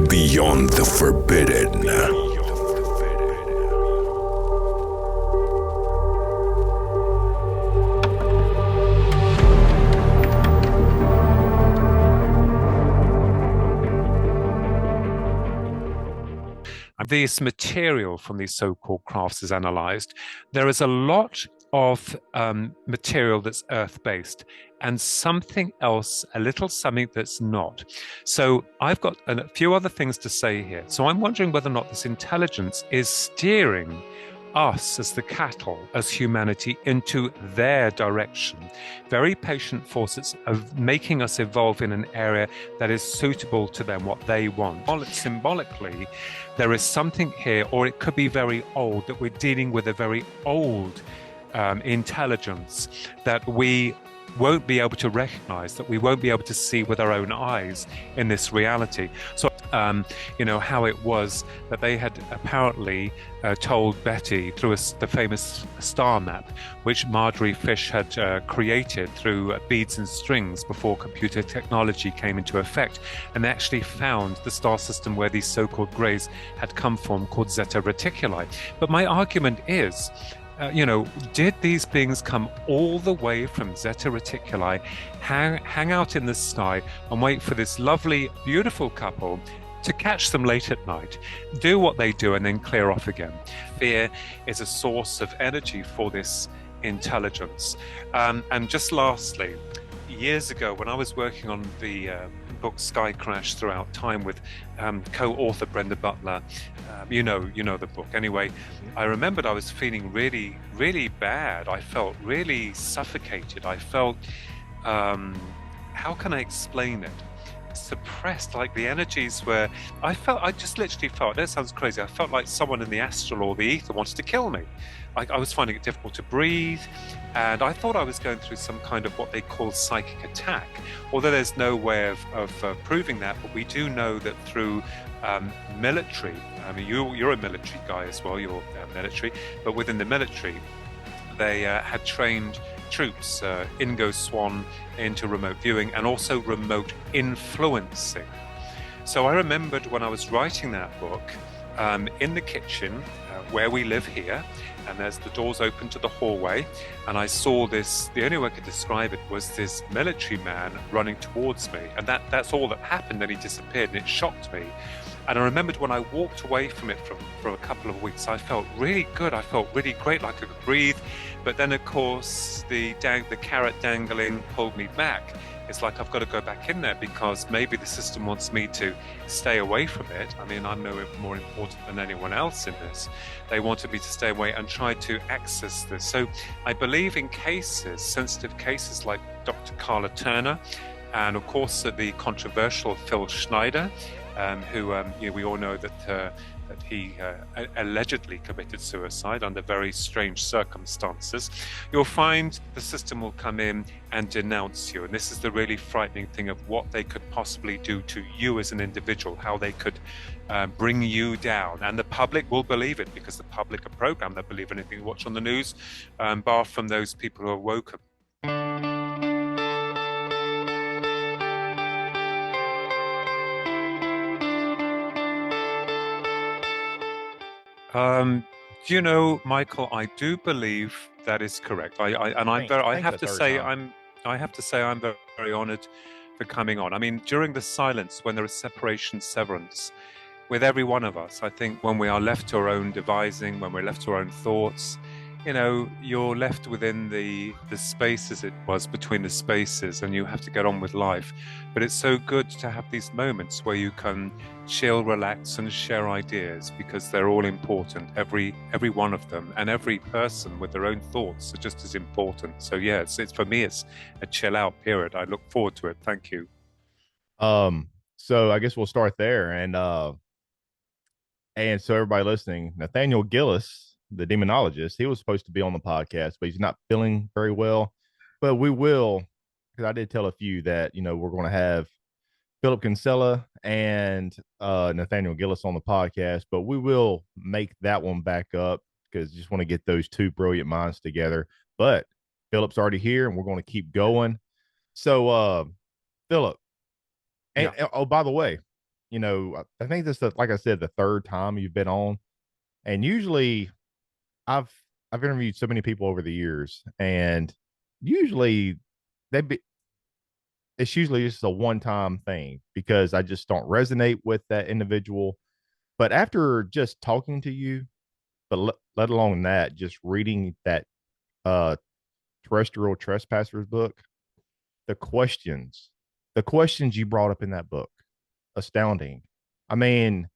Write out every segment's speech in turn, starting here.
Beyond the forbidden. This material from these so-called crafts is analyzed. There is a lot of material that's earth-based and something else, a little something that's not. So I've got a few other things to say here. So I'm wondering whether or not this intelligence is steering us as the cattle, as humanity, into their direction. Very patient forces of making us evolve in an area that is suitable to them, what they want. Symbolically, there is something here, or it could be very old, that we're dealing with a very old intelligence that we won't be able to recognize, that we won't be able to see with our own eyes in this reality. So, how it was that they had apparently told Betty through the famous star map, which Marjorie Fish had created through beads and strings before computer technology came into effect, and they actually found the star system where these so-called greys had come from, called Zeta Reticuli. But my argument is, did these beings come all the way from Zeta Reticuli, hang out in the sky and wait for this lovely, beautiful couple to catch them late at night, do what they do, and then clear off again? Fear is a source of energy for this intelligence. And just lastly, years ago, when I was working on the book Sky Crash Throughout Time with co-author Brenda Butler, you know the book. Anyway, I remembered I was feeling really, really bad. I felt really suffocated. I felt, how can I explain it? Suppressed, like the energies were, I just literally felt, that sounds crazy, I felt like someone in the astral or the ether wanted to kill me. I was finding it difficult to breathe, and I thought I was going through some kind of what they call psychic attack, although there's no way of proving that. But we do know that through military, I mean, you're a military guy as well, you're military, but within the military, they had trained troops, Ingo Swan, into remote viewing and also remote influencing. So I remembered when I was writing that book, in the kitchen where we live here, and there's the doors open to the hallway, and I saw this, the only way I could describe it was this military man running towards me, and that's all that happened. Then he disappeared, and it shocked me. And I remembered when I walked away from it for a couple of weeks, I felt really good. I felt really great, like I could breathe. But then, of course, the carrot dangling pulled me back. It's like I've got to go back in there because maybe the system wants me to stay away from it. I mean, I'm no more important than anyone else in this. They wanted me to stay away and try to access this. So I believe in cases, sensitive cases like Dr. Carla Turner, and of course the controversial Phil Schneider, who we all know that he allegedly committed suicide under very strange circumstances. You'll find the system will come in and denounce you, and this is the really frightening thing of what they could possibly do to you as an individual, how they could bring you down. And the public will believe it because the public are programmed. They believe anything you watch on the news, bar from those people who are woken. Michael, I do believe that is correct. I have to say I'm very, very honored for coming on. I mean, during the silence, when there is separation, severance, with every one of us, I think when we are left to our own devising, when we're left to our own thoughts, you're left within the space as it was between the spaces, and you have to get on with life. But it's so good to have these moments where you can chill, relax, and share ideas, because they're all important. Every one of them, and every person with their own thoughts are just as important. So yeah, it's for me, it's a chill out period. I look forward to it. Thank you. So I guess we'll start there, and so everybody listening, Nathaniel Gillis, the demonologist, he was supposed to be on the podcast, but he's not feeling very well. But we will, because I did tell a few that, we're going to have Philip Kinsella and Nathaniel Gillis on the podcast, but we will make that one back up because just want to get those two brilliant minds together. But Philip's already here, and we're going to keep going. So Philip. And Yeah. oh, by the way, I think this is, like I said, the third time you've been on, and usually I've I've interviewed so many people over the years, and usually they be it's usually just a one time thing because I just don't resonate with that individual. But after just talking to you, but let alone that, just reading that uh terrestrial trespassers book, the questions, the questions you brought up in that book, astounding. I mean,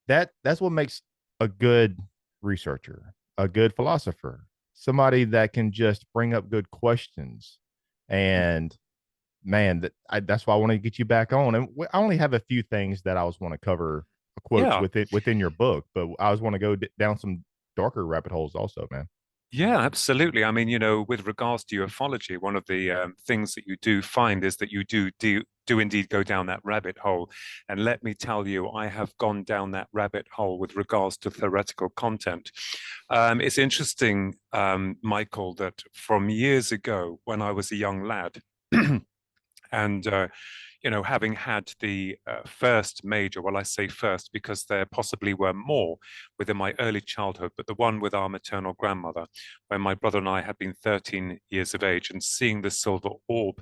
that's what makes a good researcher, a good philosopher, somebody that can just bring up good questions. And man, that's why I want to get you back on. And I only have a few things that I was want to cover quotes Yeah. within your book, but I was want to go down some darker rabbit holes also, man. Yeah, absolutely. I mean, with regards to ufology, one of the things that you do find is that you do indeed go down that rabbit hole. And let me tell you, I have gone down that rabbit hole with regards to theoretical content. It's interesting, Michael, that from years ago when I was a young lad, and having had the first major, well, I say first because there possibly were more within my early childhood, but the one with our maternal grandmother, when my brother and I had been 13 years of age, and seeing the silver orb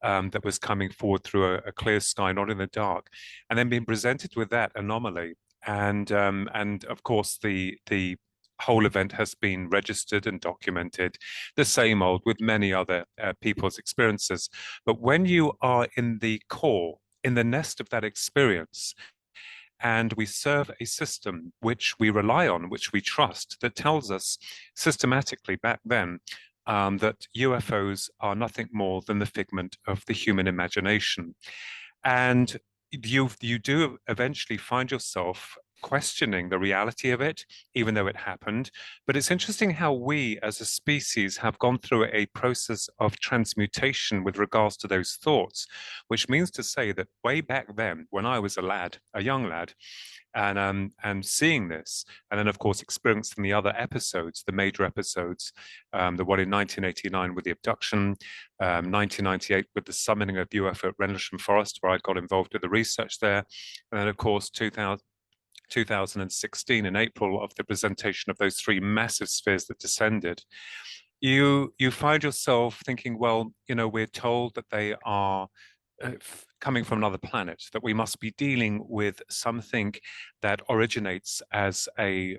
that was coming forward through a clear sky, not in the dark, and then being presented with that anomaly. And of course, the whole event has been registered and documented, the same old with many other people's experiences. But when you are in the core, in the nest of that experience, and we serve a system which we rely on, which we trust, that tells us systematically back then that UFOs are nothing more than the figment of the human imagination. And you do eventually find yourself questioning the reality of it, even though it happened. But it's interesting how we as a species have gone through a process of transmutation with regards to those thoughts, which means to say that way back then, when I was a lad, a young lad, and seeing this, and then of course experiencing the other episodes, the major episodes, the one in 1989 with the abduction, 1998 with the summoning of UFO at Rendlesham Forest, where I got involved with the research there, and then of course 2016 in April of the presentation of those three massive spheres that descended. You find yourself thinking, well, we're told that they are coming from another planet, that we must be dealing with something that originates as a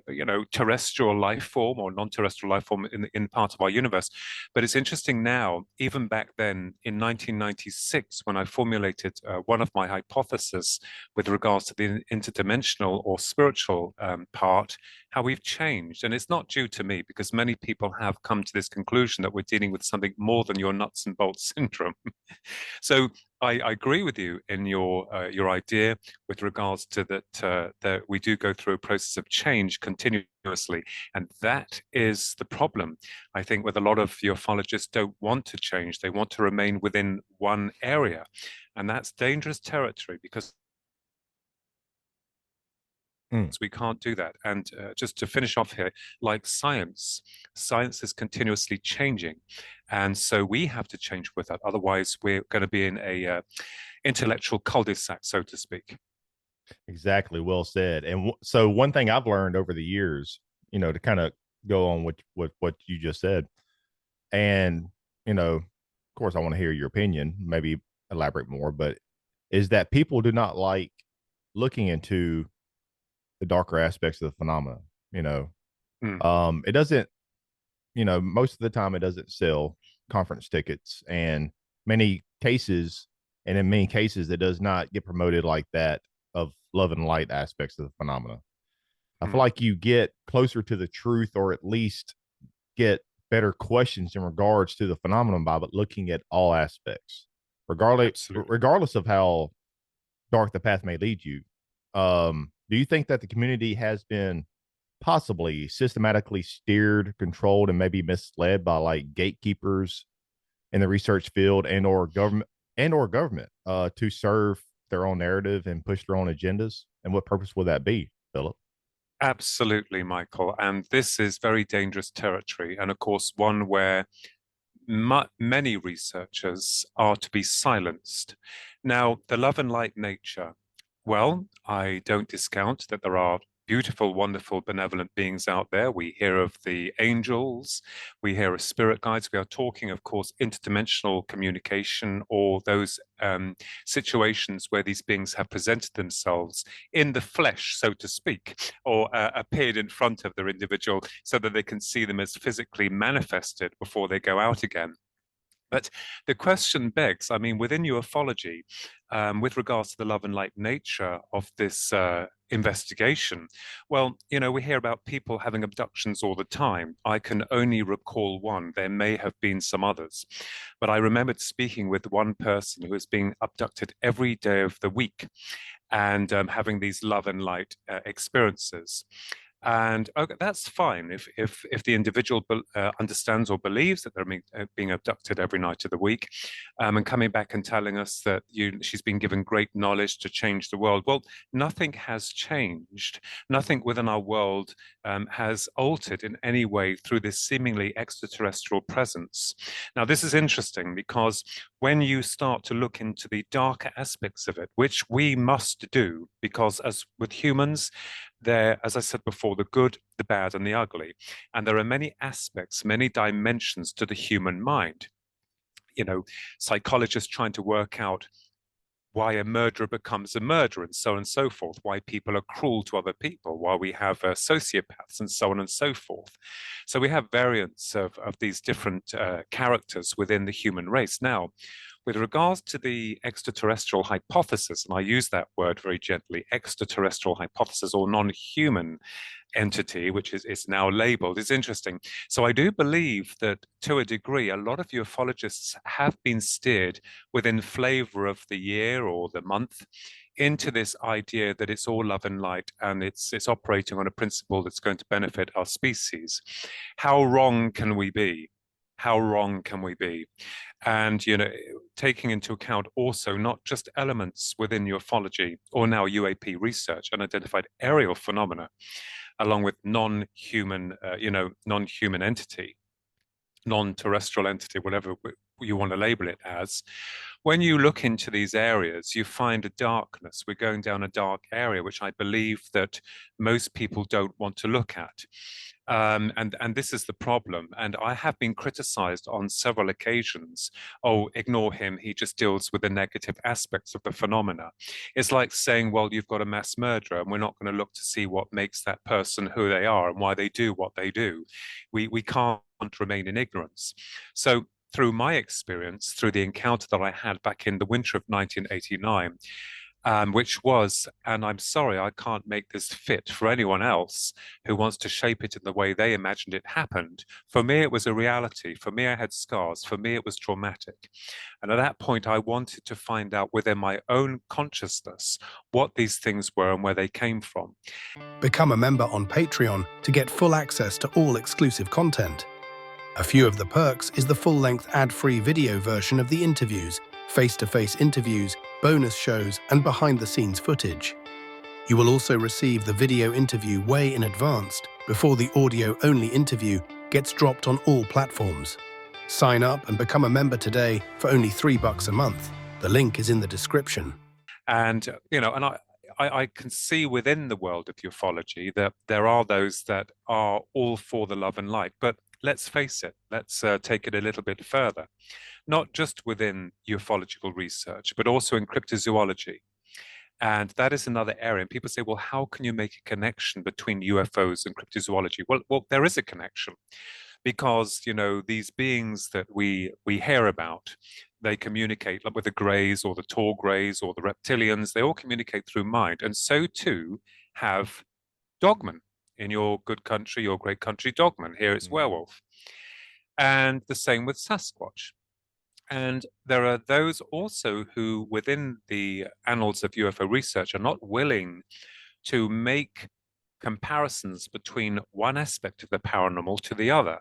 terrestrial life form or non-terrestrial life form in part of our universe. But it's interesting now, even back then in 1996, when I formulated one of my hypotheses with regards to the interdimensional or spiritual part, how we've changed. And it's not due to me, because many people have come to this conclusion that we're dealing with something more than your nuts and bolts syndrome. So I agree with you in your idea with regards to that we do go through a process of change continuously, and that is the problem. I think with a lot of ufologists don't want to change; they want to remain within one area, and that's dangerous territory because Mm. we can't do that. And just to finish off here, like science is continuously changing, and so we have to change with that. Otherwise, we're going to be in a intellectual cul-de-sac, so to speak. Exactly. Well said. And so one thing I've learned over the years, to kind of go on with what you just said, and of course, I want to hear your opinion, maybe elaborate more, but is that people do not like looking into the darker aspects of the phenomena. You know, Mm, it doesn't. Most of the time, it doesn't sell conference tickets, and many cases, and in many cases, it does not get promoted like that of love and light aspects of the phenomena. I feel mm, like you get closer to the truth, or at least get better questions in regards to the phenomenon by looking at all aspects, absolutely. regardless of how dark the path may lead you. Do you think that the community has been possibly systematically steered, controlled, and maybe misled by like gatekeepers in the research field and or government to serve their own narrative and push their own agendas? And what purpose would that be, Philip? Absolutely, Michael. And this is very dangerous territory. And of course, one where many researchers are to be silenced. Now, the love and light nature, well, I don't discount that there are beautiful, wonderful, benevolent beings out there. We hear of the angels, we hear of spirit guides. We are talking, of course, interdimensional communication, or those situations where these beings have presented themselves in the flesh, so to speak, or appeared in front of their individual so that they can see them as physically manifested before they go out again. But the question begs, I mean, within ufology, with regards to the love and light nature of this investigation, well, you know, we hear about people having abductions all the time. I can only recall one. There may have been some others. But I remembered speaking with one person who was being abducted every day of the week and having these love and light experiences. And okay, that's fine if the individual understands or believes that they're being abducted every night of the week, and coming back and telling us that she's been given great knowledge to change the world. Well, nothing has changed. Nothing within our world has altered in any way through this seemingly extraterrestrial presence. Now, this is interesting because when you start to look into the darker aspects of it, which we must do, because as with humans, there, as I said before, the good, the bad, and the ugly. And there are many aspects, many dimensions to the human mind. You know, psychologists trying to work out why a murderer becomes a murderer, and so on and so forth, why people are cruel to other people, why we have sociopaths, and so on and so forth. So we have variants of these different characters within the human race. Now, with regards to the extraterrestrial hypothesis, and I use that word very gently, extraterrestrial hypothesis or non-human entity, which is now labeled, is interesting. So I do believe that to a degree, a lot of ufologists have been steered within flavor of the year or the month into this idea that it's all love and light and it's operating on a principle that's going to benefit our species. How wrong can we be? How wrong can we be? And, you know, taking into account also not just elements within ufology or now UAP research, unidentified aerial phenomena, along with non-human, non-human entity, non-terrestrial entity, whatever you want to label it as. When you look into these areas, you find a darkness. We're going down a dark area, which I believe that most people don't want to look at. And this is the problem. And I have been criticized on several occasions. Oh, ignore him. He just deals with the negative aspects of the phenomena. It's like saying, well, you've got a mass murderer, and we're not going to look to see what makes that person who they are and why they do what they do. We can't remain in ignorance. So through my experience, through the encounter that I had back in the winter of 1989, which was, and I'm sorry, I can't make this fit for anyone else who wants to shape it in the way they imagined it happened. For me, it was a reality. For me, I had scars. For me, it was traumatic. And at that point, I wanted to find out within my own consciousness what these things were and where they came from. Become a member on Patreon to get full access to all exclusive content. A few of the perks is the full-length ad-free video version of the interviews, face-to-face interviews, bonus shows, and behind-the-scenes footage. You will also receive the video interview way in advance before the audio-only interview gets dropped on all platforms. Sign up and become a member today for only $3 a month. The link is in the description. And, you know, and I can see within the world of ufology that there are those that are all for the love and light, but let's face it, let's take it a little bit further. Not just within ufological research, but also in cryptozoology. And that is another area. And people say, well, how can you make a connection between UFOs and cryptozoology? Well, there is a connection because, you know, these beings that we hear about, they communicate like with the greys or the tall greys or the reptilians. They all communicate through mind. And so too have dogmen. In your good country, your great country, dogman. Here it's werewolf. And the same with Sasquatch. And there are those also who, within the annals of UFO research, are not willing to make comparisons between one aspect of the paranormal to the other.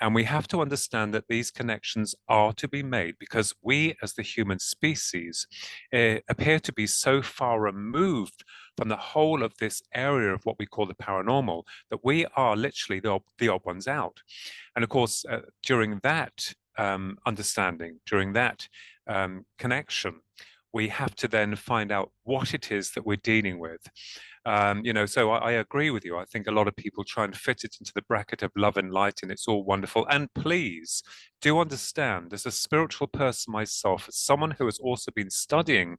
And we have to understand that these connections are to be made because we, as the human species, appear to be so far removed from the whole of this area of what we call the paranormal that we are literally the odd ones out. And of course, during that understanding, during that connection, we have to then find out what it is that we're dealing with. So I agree with you. I think a lot of people try and fit it into the bracket of love and light, and it's all wonderful. And please do understand, as a spiritual person myself, as someone who has also been studying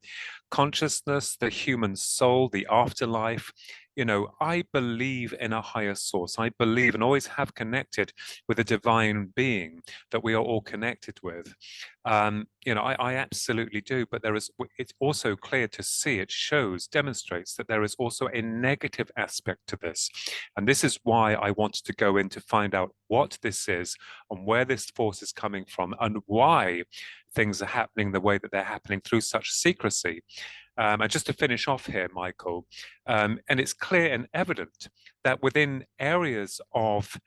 consciousness, the human soul, the afterlife, I believe in a higher source. I believe and always have connected with a divine being that we are all connected with. I absolutely do, but it's also clear to see, it shows, demonstrates that there is also a negative aspect to this. And this is why I wanted to go in to find out what this is and where this force is coming from and why things are happening the way that they're happening through such secrecy. And just to finish off here, Michael, and it's clear and evident that within areas of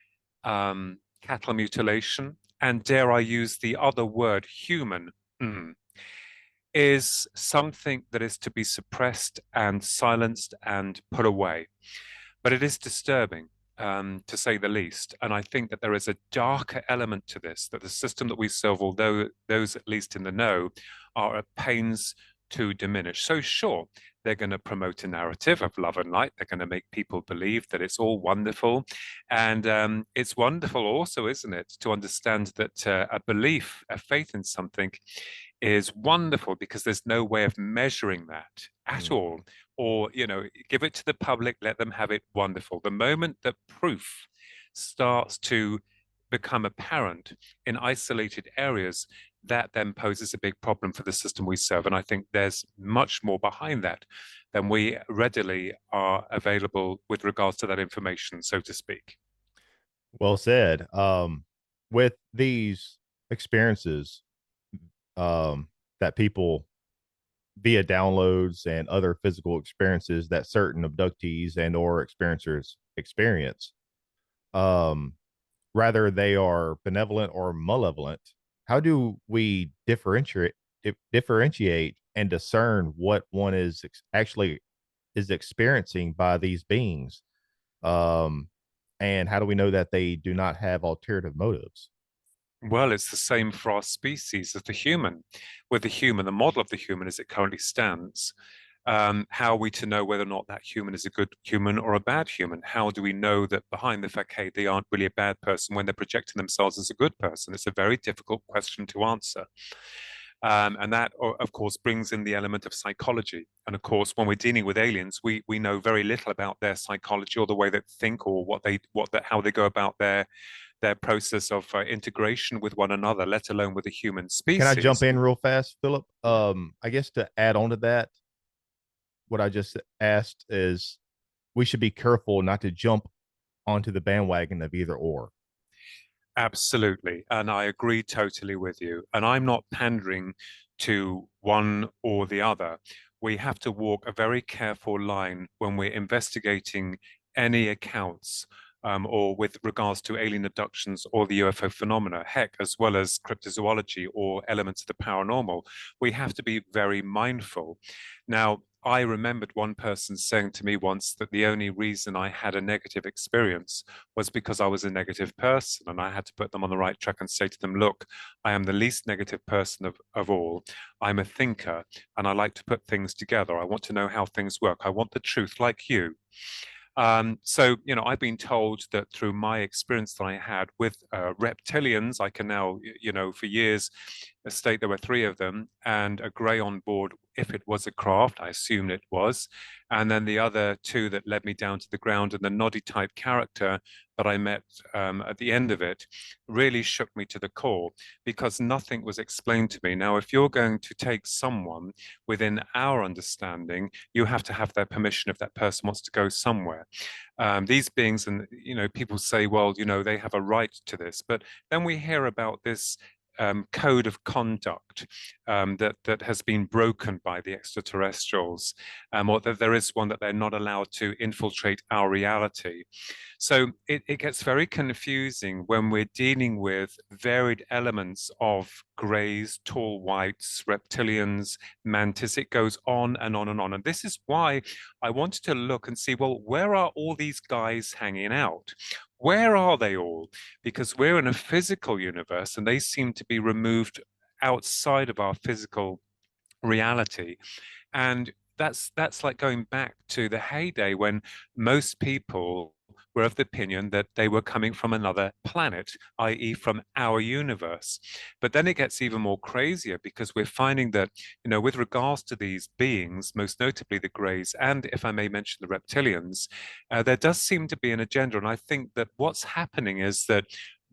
cattle mutilation, and dare I use the other word, human, is something that is to be suppressed and silenced and put away. But it is disturbing, to say the least. And I think that there is a darker element to this, that the system that we serve, although those at least in the know, are at pains to diminish. So sure, they're going to promote a narrative of love and light. They're going to make people believe that it's all wonderful. And it's wonderful also, isn't it, to understand that a belief, a faith in something is wonderful because there's no way of measuring that at all. Or, give it to the public, let them have it, wonderful. The moment that proof starts to become apparent in isolated areas, that then poses a big problem for the system we serve. And I think there's much more behind that than we readily are available with regards to that information, so to speak. Well said. With these experiences that people via downloads and other physical experiences that certain abductees and or experiencers experience, rather they are benevolent or malevolent, how do we differentiate and discern what one is actually is experiencing by these beings, and how do we know that they do not have alternative motives? Well, it's the same for our species as the human. With the human, the model of the human as it currently stands, how are we to know whether or not that human is a good human or a bad human? How do we know that behind the facade they aren't really a bad person when they're projecting themselves as a good person? It's a very difficult question to answer. And that, of course, brings in the element of psychology. And of course, when we're dealing with aliens, we know very little about their psychology or the way they think or how they go about their process of integration with one another, let alone with the human species. Can I jump in real fast, Philip? I guess to add on to that, what I just asked is we should be careful not to jump onto the bandwagon of either or. Absolutely. And I agree totally with you. And I'm not pandering to one or the other. We have to walk a very careful line when we're investigating any accounts or with regards to alien abductions or the UFO phenomena, heck, as well as cryptozoology or elements of the paranormal. We have to be very mindful. Now, I remembered one person saying to me once that the only reason I had a negative experience was because I was a negative person, and I had to put them on the right track and say to them, look, I am the least negative person of all. I'm a thinker, and I like to put things together. I want to know how things work. I want the truth like you. So, I've been told that through my experience that I had with reptilians, I can now, for years state there were 3 of them and a grey on board if it was a craft. I assumed it was. And then the other 2 that led me down to the ground, and the noddy type character that I met at the end of it really shook me to the core because nothing was explained to me. Now, if you're going to take someone within our understanding, you have to have their permission if that person wants to go somewhere. These beings, and people say, well, they have a right to this, but then we hear about this code of conduct that has been broken by the extraterrestrials, or that there is one that they're not allowed to infiltrate our reality. So it gets very confusing when we're dealing with varied elements of greys, tall whites, reptilians, mantis. It goes on and on and on. And this is why I wanted to look and see, well, where are all these guys hanging out? where are they all? Because we're in a physical universe and they seem to be removed outside of our physical reality. And that's like going back to the heyday when most people were of the opinion that they were coming from another planet, i.e., from our universe. But then it gets even more crazier because we're finding that, with regards to these beings, most notably the Greys, and if I may mention the reptilians, there does seem to be an agenda. And I think that what's happening is that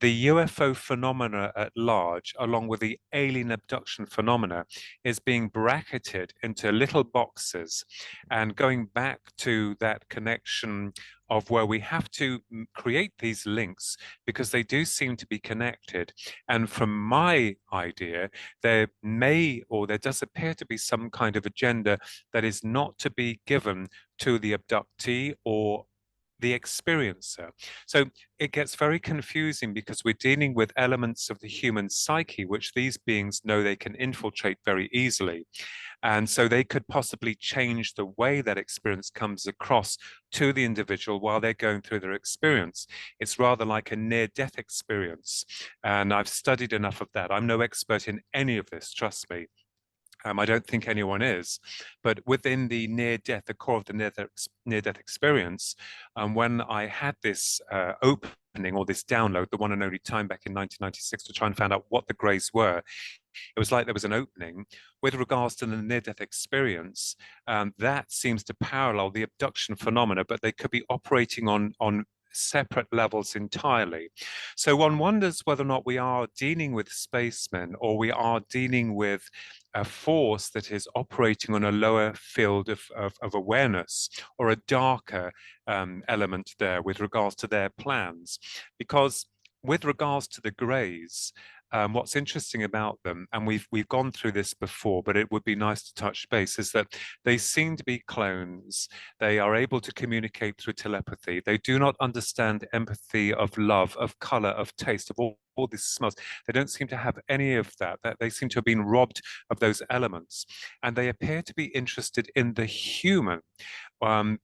the UFO phenomena at large, along with the alien abduction phenomena, is being bracketed into little boxes. And going back to that connection of where we have to create these links because they do seem to be connected. And from my idea, there does appear to be some kind of agenda that is not to be given to the abductee or the experiencer. So it gets very confusing because we're dealing with elements of the human psyche, which these beings know they can infiltrate very easily. And so they could possibly change the way that experience comes across to the individual while they're going through their experience. It's rather like a near-death experience. And I've studied enough of that. I'm no expert in any of this, trust me. I don't think anyone is, but within the the core of the near-death experience, when I had this opening or this download, the one and only time back in 1996 to try and find out what the Greys were, it was like there was an opening. With regards to the near-death experience, that seems to parallel the abduction phenomena, but they could be operating on separate levels entirely. So one wonders whether or not we are dealing with spacemen or we are dealing with a force that is operating on a lower field of awareness or a darker element there with regards to their plans. Because with regards to the Greys, what's interesting about them, and we've gone through this before, but it would be nice to touch base, is that they seem to be clones. They are able to communicate through telepathy. They do not understand empathy of love, of color, of taste, of all these smells. They don't seem to have any of that. That they seem to have been robbed of those elements, and they appear to be interested in the human.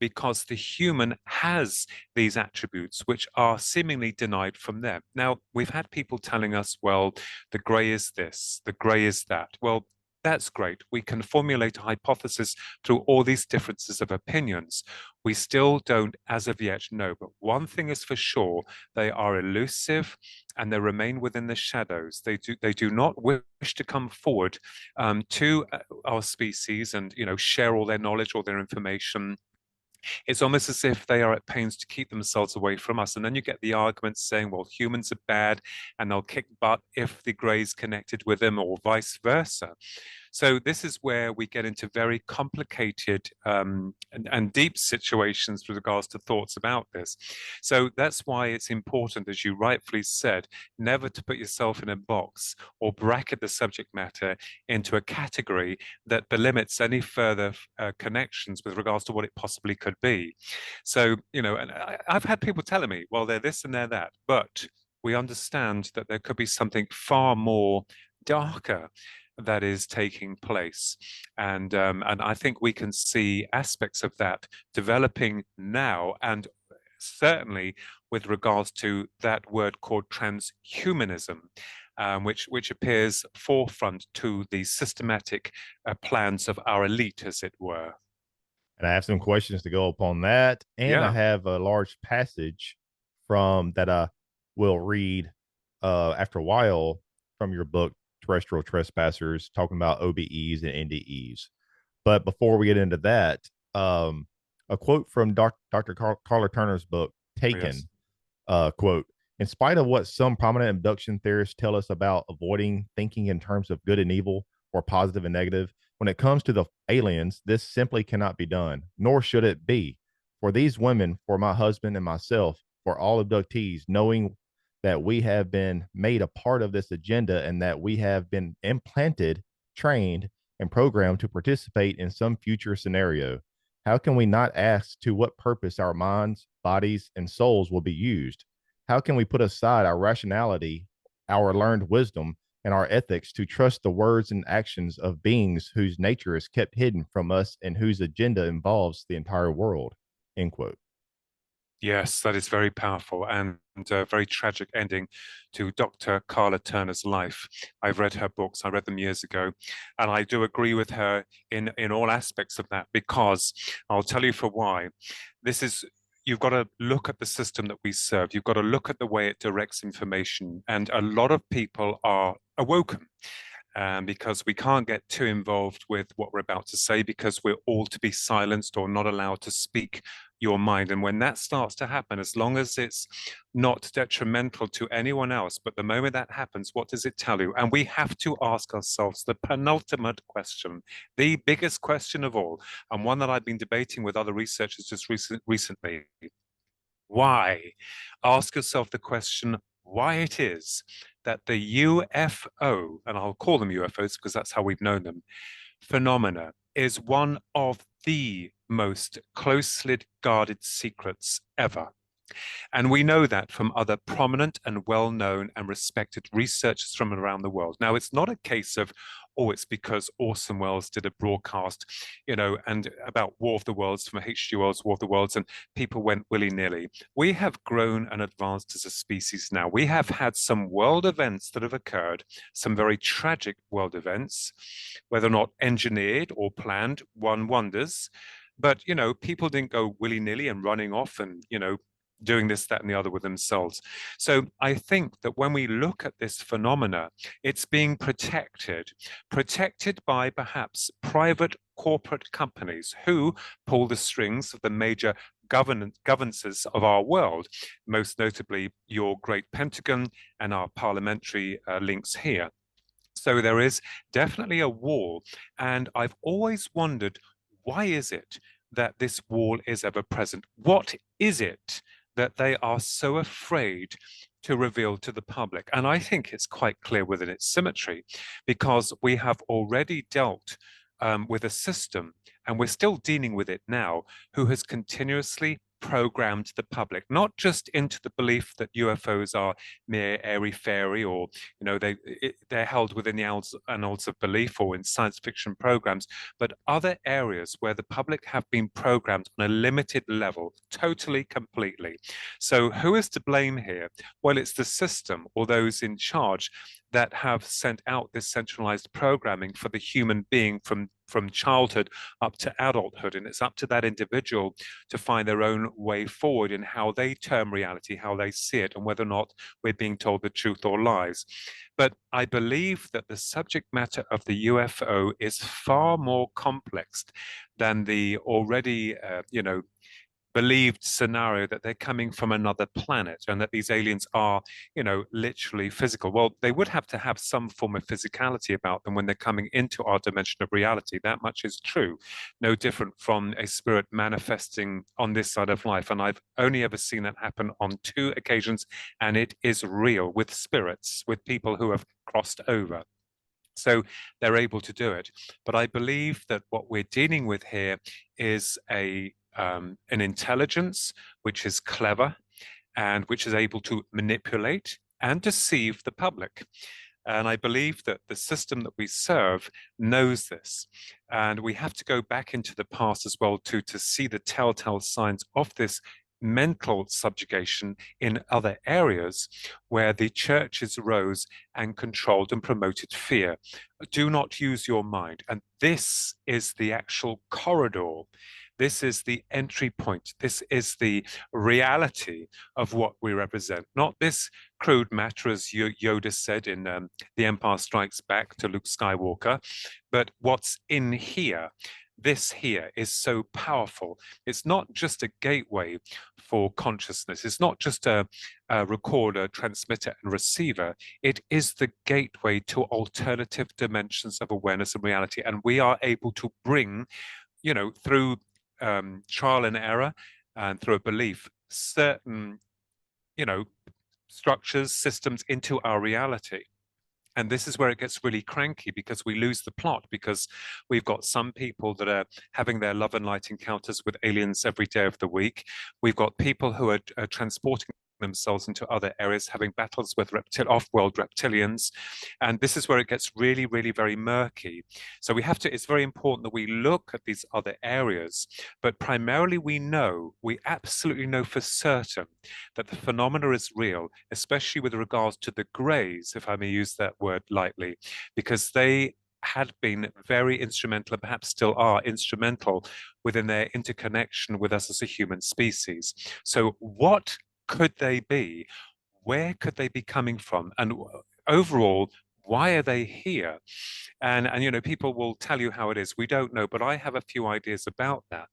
Because the human has these attributes which are seemingly denied from them. Now, we've had people telling us, well, the grey is this, the grey is that. Well, that's great. We can formulate a hypothesis through all these differences of opinions. We still don't, as of yet, know. But one thing is for sure, they are elusive and they remain within the shadows. They do not wish to come forward to our species and, share all their knowledge, all their information. It's almost as if they are at pains to keep themselves away from us. And then you get the arguments saying, well, humans are bad and they'll kick butt if the Greys connected with them or vice versa. So this is where we get into very complicated and deep situations with regards to thoughts about this. So that's why it's important, as you rightfully said, never to put yourself in a box or bracket the subject matter into a category that delimits any further connections with regards to what it possibly could be. So, and I've had people telling me, well, they're this and they're that, but we understand that there could be something far more darker that is taking place. And I think we can see aspects of that developing now, and certainly with regards to that word called transhumanism, which appears forefront to the systematic plans of our elite, as it were. And I have some questions to go upon that. And I Yeah. have a large passage from that I will read after a while from your book, Terrestrial Trespassers, talking about OBEs and NDEs. But before we get into that, a quote from Dr. Carla Turner's book, Taken, quote, in spite of what some prominent abduction theorists tell us about avoiding thinking in terms of good and evil or positive and negative, when it comes to the aliens, this simply cannot be done, nor should it be. For these women, for my husband and myself, for all abductees, knowing that we have been made a part of this agenda and that we have been implanted, trained, and programmed to participate in some future scenario, how can we not ask to what purpose our minds, bodies, and souls will be used? How can we put aside our rationality, our learned wisdom, and our ethics to trust the words and actions of beings whose nature is kept hidden from us and whose agenda involves the entire world? End quote. Yes, that is very powerful and a very tragic ending to Dr. Carla Turner's life. I've read her books, I read them years ago, and I do agree with her in all aspects of that, because I'll tell you for why. This is, you've got to look at the system that we serve. You've got to look at the way it directs information, and a lot of people are awoken. Because we can't get too involved with what we're about to say, because we're all to be silenced or not allowed to speak your mind. And when that starts to happen, as long as it's not detrimental to anyone else, but the moment that happens, what does it tell you? And we have to ask ourselves the penultimate question, the biggest question of all, and one that I've been debating with other researchers just recently. Why? Ask yourself the question, why it is that the UFO, and I'll call them UFOs because that's how we've known them, phenomena is one of the most closely guarded secrets ever. And we know that from other prominent and well-known and respected researchers from around the world. Now, it's not a case of, oh, it's because Orson Welles did a broadcast, and about War of the Worlds from H.G. Wells' War of the Worlds, and people went willy-nilly. We have grown and advanced as a species now. We have had some world events that have occurred, some very tragic world events, whether or not engineered or planned, one wonders. But, people didn't go willy-nilly and running off and, doing this, that, and the other with themselves. So I think that when we look at this phenomena, it's being protected by perhaps private corporate companies who pull the strings of the major governances of our world, most notably your great Pentagon and our parliamentary links here. So there is definitely a wall, and I've always wondered, why is it that this wall is ever present? What is it that they are so afraid to reveal to the public? And I think it's quite clear within its symmetry, because we have already dealt with a system, and we're still dealing with it now, who has continuously programmed the public, not just into the belief that UFOs are mere airy-fairy, or they're held within the annals of belief or in science fiction programs, but other areas where the public have been programmed on a limited level, totally, completely. So who is to blame here? Well, it's the system or those in charge that have sent out this centralized programming for the human being from childhood up to adulthood. And it's up to that individual to find their own way forward in how they term reality, how they see it, and whether or not we're being told the truth or lies. But I believe that the subject matter of the UFO is far more complex than the already, believed scenario that they're coming from another planet and that these aliens are, literally physical. Well, they would have to have some form of physicality about them when they're coming into our dimension of reality. That much is true. No different from a spirit manifesting on this side of life. And I've only ever seen that happen on 2 occasions, and it is real, with spirits, with people who have crossed over. So they're able to do it. But I believe that what we're dealing with here is an intelligence which is clever and which is able to manipulate and deceive the public. And I believe that the system that we serve knows this. And we have to go back into the past as well to see the telltale signs of this mental subjugation in other areas where the churches rose and controlled and promoted fear. Do not use your mind. And this is the actual corridor. This is the entry point. This is the reality of what we represent, not this crude matter, as Yoda said in The Empire Strikes Back to Luke Skywalker, but what's in here. This here is so powerful. It's not just a gateway for consciousness. It's not just a recorder, transmitter, and receiver. It is the gateway to alternative dimensions of awareness and reality. And we are able to bring, through trial and error and through a belief, certain, structures, systems into our reality. And this is where it gets really cranky, because we lose the plot, because we've got some people that are having their love and light encounters with aliens every day of the week. We've got people who are transporting themselves into other areas, having battles with off-world reptilians. And this is where it gets really, really very murky. So it's very important that we look at these other areas, but primarily we absolutely know for certain that the phenomena is real, especially with regards to the Greys, if I may use that word lightly, because they had been very instrumental and perhaps still are instrumental within their interconnection with us as a human species. So what could they be? Where could they be coming from? And overall, why are they here? And people will tell you how it is. We don't know, but I have a few ideas about that.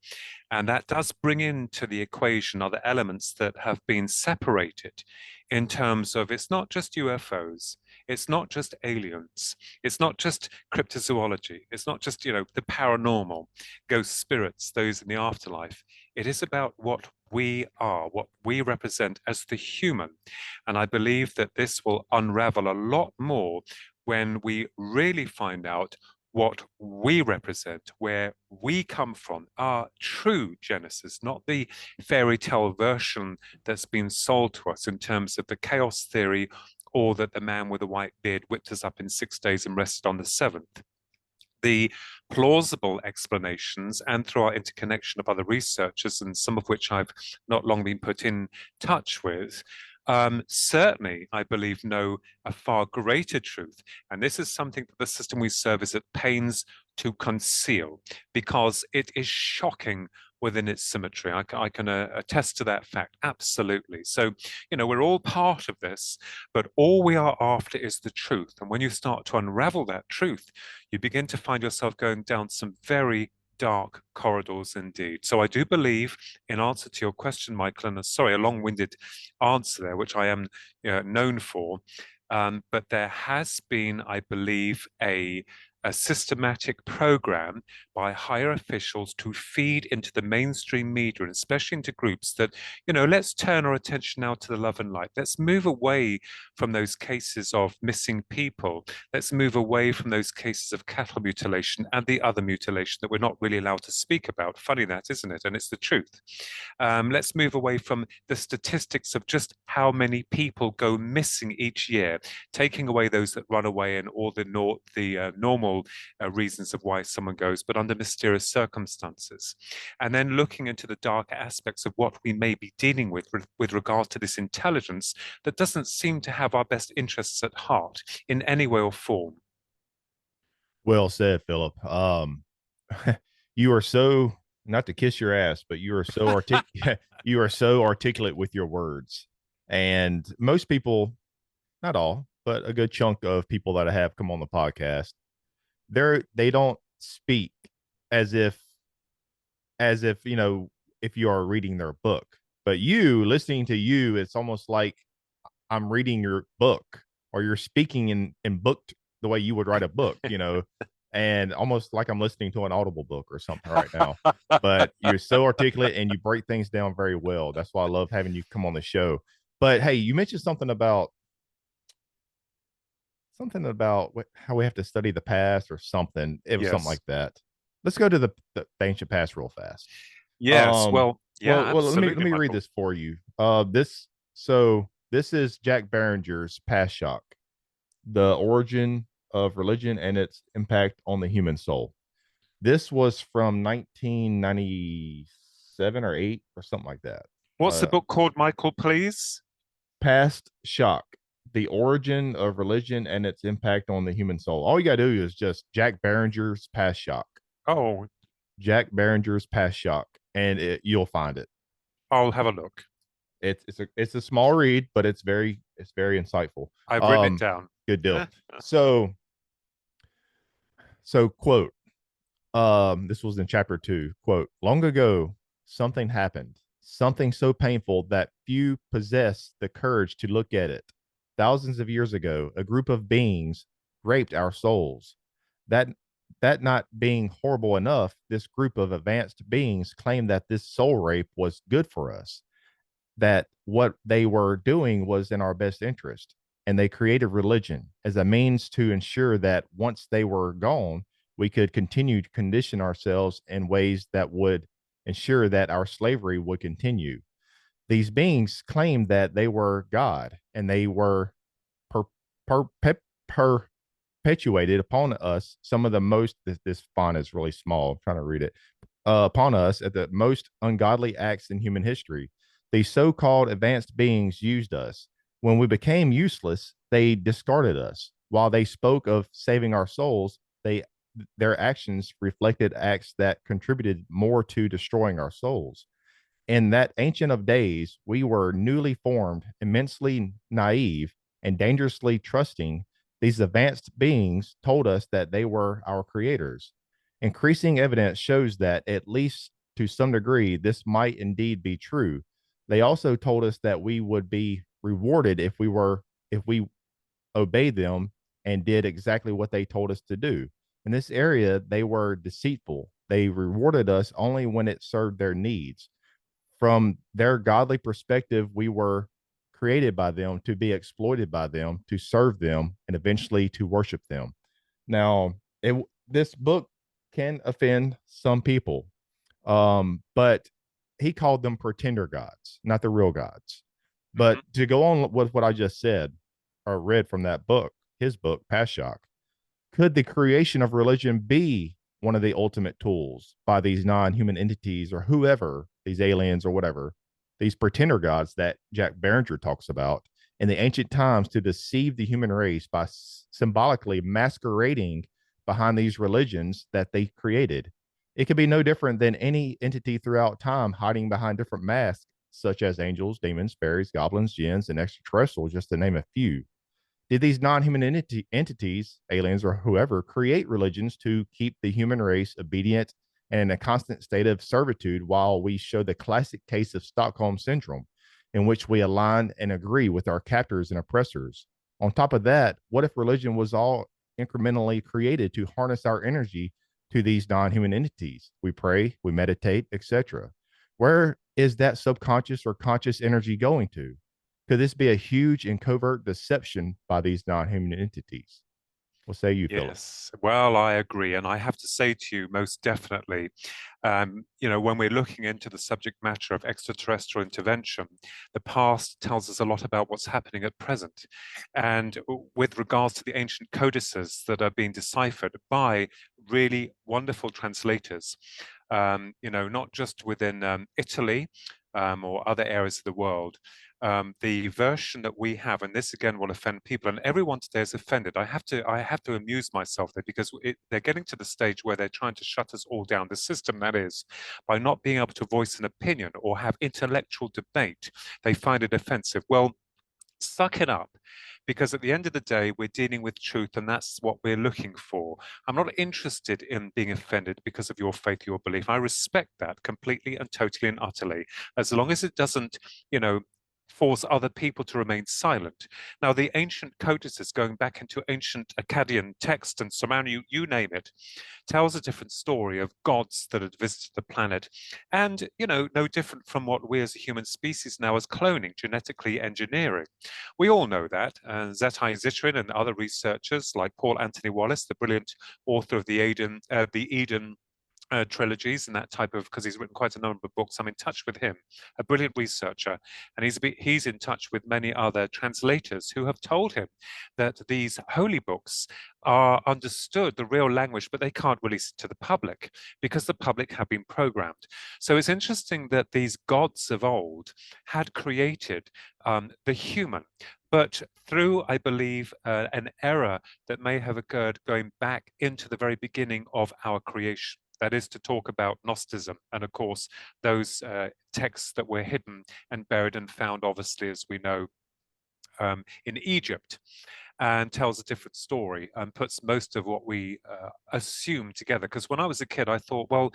And that does bring into the equation other elements that have been separated in terms of it's not just UFOs, it's not just aliens, it's not just cryptozoology, it's not just, the paranormal, ghost spirits, those in the afterlife. It is about what we are, what we represent as the human. And I believe that this will unravel a lot more when we really find out what we represent, where we come from, our true genesis, not the fairy tale version that's been sold to us in terms of the chaos theory, or that the man with the white beard whipped us up in 6 days and rested on the seventh. The plausible explanations, and through our interconnection of other researchers, and some of which I've not long been put in touch with, certainly, I believe, know a far greater truth. And this is something that the system we serve is at pains to conceal, because it is shocking within its symmetry. I can attest to that fact, absolutely. So, we're all part of this, but all we are after is the truth. And when you start to unravel that truth, you begin to find yourself going down some very dark corridors indeed. So I do believe, in answer to your question, Michael, and sorry, a long-winded answer there, which I am known for, but there has been, I believe, a systematic program by higher officials to feed into the mainstream media, and especially into groups that, let's turn our attention now to the love and light. Let's move away from those cases of missing people. Let's move away from those cases of cattle mutilation and the other mutilation that we're not really allowed to speak about. Funny that, isn't it? And it's the truth. Let's move away from the statistics of just how many people go missing each year, taking away those that run away and all the normal reasons of why someone goes, but under mysterious circumstances. And then looking into the darker aspects of what we may be dealing with regard to this intelligence that doesn't seem to have our best interests at heart in any way or form. Well said, Philip. You are so, not to kiss your ass, but you are so you are so articulate with your words. And most people, not all, but a good chunk of people that I have come on the podcast, they don't speak as if if you are reading their book. But listening to you, it's almost like I'm reading your book, or you're speaking in booked the way you would write a book, and almost like I'm listening to an Audible book or something right now. But you're so articulate and you break things down very well. That's why I love having you come on the show. But hey, you mentioned something about how we have to study the past or something. It was something like that. Let's go to the ancient past real fast. Yes. Well, let me read this for you. This is Jack Barringer's Past Shock: The Origin of Religion and Its Impact on the Human Soul. This was from 1997 or 8 or something like that. What's the book called, Michael, please? Past Shock: The Origin of Religion and Its Impact on the Human Soul. All you gotta do is just Jack Barringer's Past Shock. Oh, Jack Barringer's Past Shock, and you'll find it. I'll have a look. It's a small read, but it's very insightful. I've written it down. Good deal. So quote, this was in chapter 2, quote, long ago, something happened, something so painful that few possess the courage to look at it. Thousands of years ago, a group of beings raped our souls. That not being horrible enough, this group of advanced beings claimed that this soul rape was good for us, that what they were doing was in our best interest. And they created religion as a means to ensure that once they were gone, we could continue to condition ourselves in ways that would ensure that our slavery would continue. These beings claimed that they were God and they were per, per, per, perpetuated upon us some of the most, this font is really small, I'm trying to read it, upon us at the most ungodly acts in human history. These so-called advanced beings used us. When we became useless, they discarded us. While they spoke of saving our souls, their actions reflected acts that contributed more to destroying our souls. In that ancient of days, we were newly formed, immensely naive, and dangerously trusting. These advanced beings told us that they were our creators. Increasing evidence shows that, at least to some degree, this might indeed be true. They also told us that we would be rewarded if we obeyed them and did exactly what they told us to do. In this area, they were deceitful. They rewarded us only when it served their needs. From their godly perspective, we were created by them to be exploited by them, to serve them, and eventually to worship them. Now, this book can offend some people, but he called them pretender gods, not the real gods. But to go on with what I just said or read from that book, his book, Pashok, could the creation of religion be one of the ultimate tools by these non-human entities or whoever, these aliens or whatever, these pretender gods that Jack Barringer talks about in the ancient times to deceive the human race by symbolically masquerading behind these religions that they created? It could be no different than any entity throughout time hiding behind different masks, such as angels, demons, fairies, goblins, jinns, and extraterrestrials, just to name a few. Did these non-human entities, aliens or whoever, create religions to keep the human race obedient and in a constant state of servitude while we show the classic case of Stockholm syndrome, in which we align and agree with our captors and oppressors? On top of that, what if religion was all incrementally created to harness our energy to these non-human entities? We pray, we meditate, etc. Where is that subconscious or conscious energy going to? Could this be a huge and covert deception by these non-human entities? What say you, Philip? Yes, well, I agree. And I have to say to you, most definitely, when we're looking into the subject matter of extraterrestrial intervention, the past tells us a lot about what's happening at present. And with regards to the ancient codices that are being deciphered by really wonderful translators, not just within Italy or other areas of the world, the version that we have, and this again will offend people, and everyone today is offended. I have to amuse myself there because they're getting to the stage where they're trying to shut us all down. The system, that is, by not being able to voice an opinion or have intellectual debate, they find it offensive. Well, suck it up, because at the end of the day, we're dealing with truth, and that's what we're looking for. I'm not interested in being offended because of your faith, your belief. I respect that completely and totally and utterly, as long as it doesn't, force other people to remain silent. Now, the ancient codices, going back into ancient Akkadian text and Sumerian, you name it, tells a different story of gods that had visited the planet. And, no different from what we as a human species now as cloning, genetically engineering. We all know that. And Zetai Zitrin and other researchers like Paul Anthony Wallace, the brilliant author of the Eden trilogies and that type of, because he's written quite a number of books. I'm in touch with him, a brilliant researcher, and he's in touch with many other translators who have told him that these holy books are understood, the real language, but they can't release it to the public because the public have been programmed. So it's interesting that these gods of old had created the human, but through, I believe, an error that may have occurred going back into the very beginning of our creation. That is to talk about Gnosticism, and of course, those texts that were hidden and buried and found, obviously, as we know, in Egypt, and tells a different story and puts most of what we assume together. Because when I was a kid, I thought, well,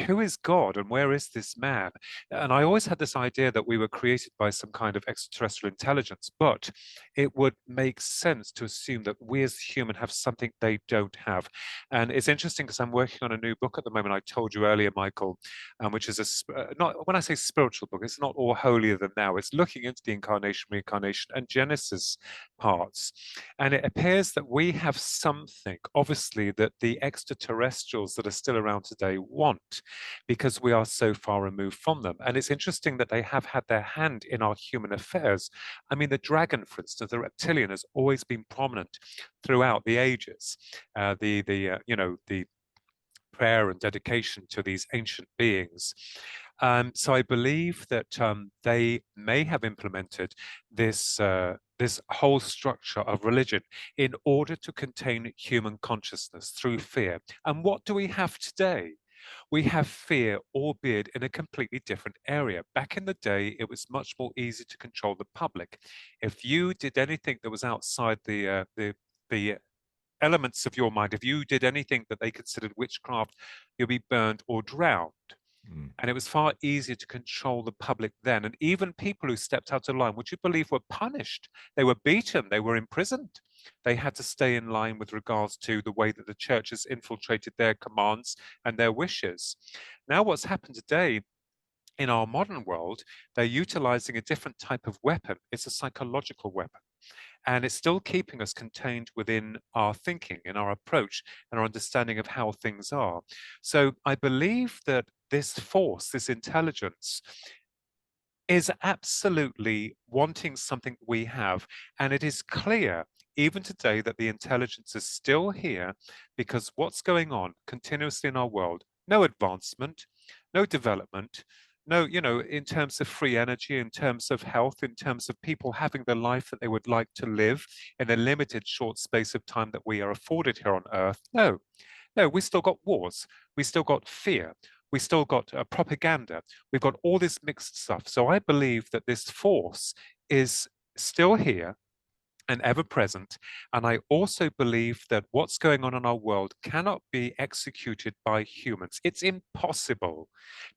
who is God and where is this man? And I always had this idea that we were created by some kind of extraterrestrial intelligence, but it would make sense to assume that we as human have something they don't have. And it's interesting because I'm working on a new book at the moment. I told you earlier, Michael, which is not, when I say spiritual book, it's not all holier than thou. It's looking into the incarnation, reincarnation, and Genesis parts. And it appears that we have something, obviously, that the extraterrestrials that are still around today want. not, because we are so far removed from them. And it's interesting that they have had their hand in our human affairs. I mean, the dragon, for instance, the reptilian, has always been prominent throughout the ages. The prayer and dedication to these ancient beings. So I believe that they may have implemented this whole structure of religion in order to contain human consciousness through fear. And what do we have today? We have fear, albeit in a completely different area. Back in the day, it was much more easy to control the public. If you did anything that was outside the elements of your mind, if you did anything that they considered witchcraft, you'll be burned or drowned. And it was far easier to control the public then. And even people who stepped out of line, would you believe, were punished? They were beaten, they were imprisoned. They had to stay in line with regards to the way that the church has infiltrated their commands and their wishes. Now, what's happened today in our modern world, they're utilizing a different type of weapon. It's a psychological weapon. And it's still keeping us contained within our thinking, in our approach, and our understanding of how things are. So I believe that this force, this intelligence, is absolutely wanting something we have. And it is clear, even today, that the intelligence is still here, because what's going on continuously in our world, no advancement, no development, no, in terms of free energy, in terms of health, in terms of people having the life that they would like to live in a limited short space of time that we are afforded here on Earth. No, we still got wars. We still got fear. We still got propaganda. We've got all this mixed stuff. So I believe that this force is still here and ever present. And I also believe that what's going on in our world cannot be executed by humans. It's impossible.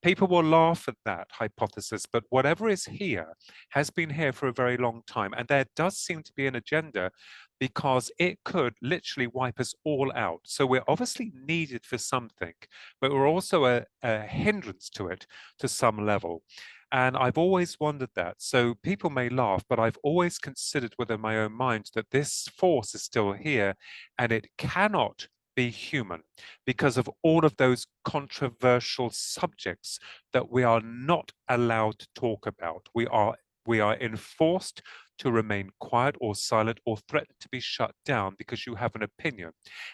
People will laugh at that hypothesis, but whatever is here has been here for a very long time. And there does seem to be an agenda, because it could literally wipe us all out. So we're obviously needed for something, but we're also a hindrance to it to some level. And I've always wondered that. So people may laugh, but I've always considered within my own mind that this force is still here, and it cannot be human because of all of those controversial subjects that we are not allowed to talk about. We are enforced to remain quiet or silent or threatened to be shut down because you have an opinion.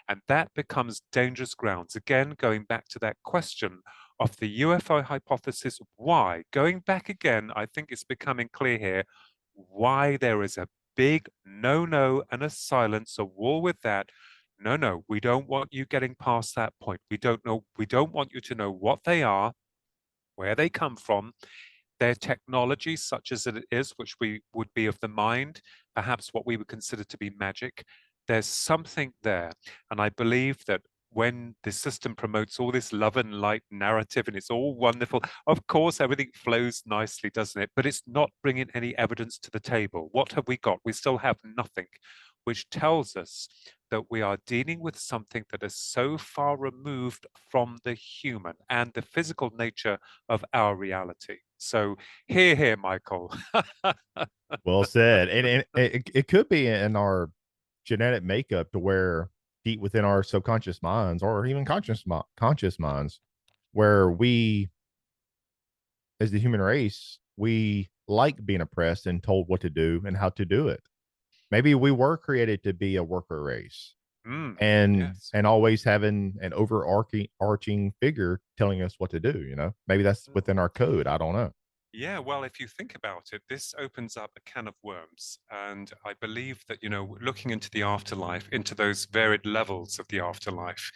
And that becomes dangerous grounds. Again, going back to that question of the UFO hypothesis, why? Going back again, I think it's becoming clear here why there is a big no and a silence, a war with that. No, we don't want you getting past that point. We don't want you to know what they are, where they come from, their technology, such as it is, which we would be of the mind, perhaps what we would consider to be magic. There's something there. And I believe that when the system promotes all this love and light narrative and it's all wonderful, of course, everything flows nicely, doesn't it? But it's not bringing any evidence to the table. What have we got? We still have nothing, which tells us that we are dealing with something that is so far removed from the human and the physical nature of our reality. So here, Michael. Well said. And it could be in our genetic makeup to where deep within our subconscious minds, or even conscious minds, where we, as the human race, we like being oppressed and told what to do and how to do it. Maybe we were created to be a worker race, and always having an overarching figure telling us what to do. Maybe that's within our code. I don't know. Yeah, well, if you think about it, this opens up a can of worms. And I believe that, looking into the afterlife, into those varied levels of the afterlife,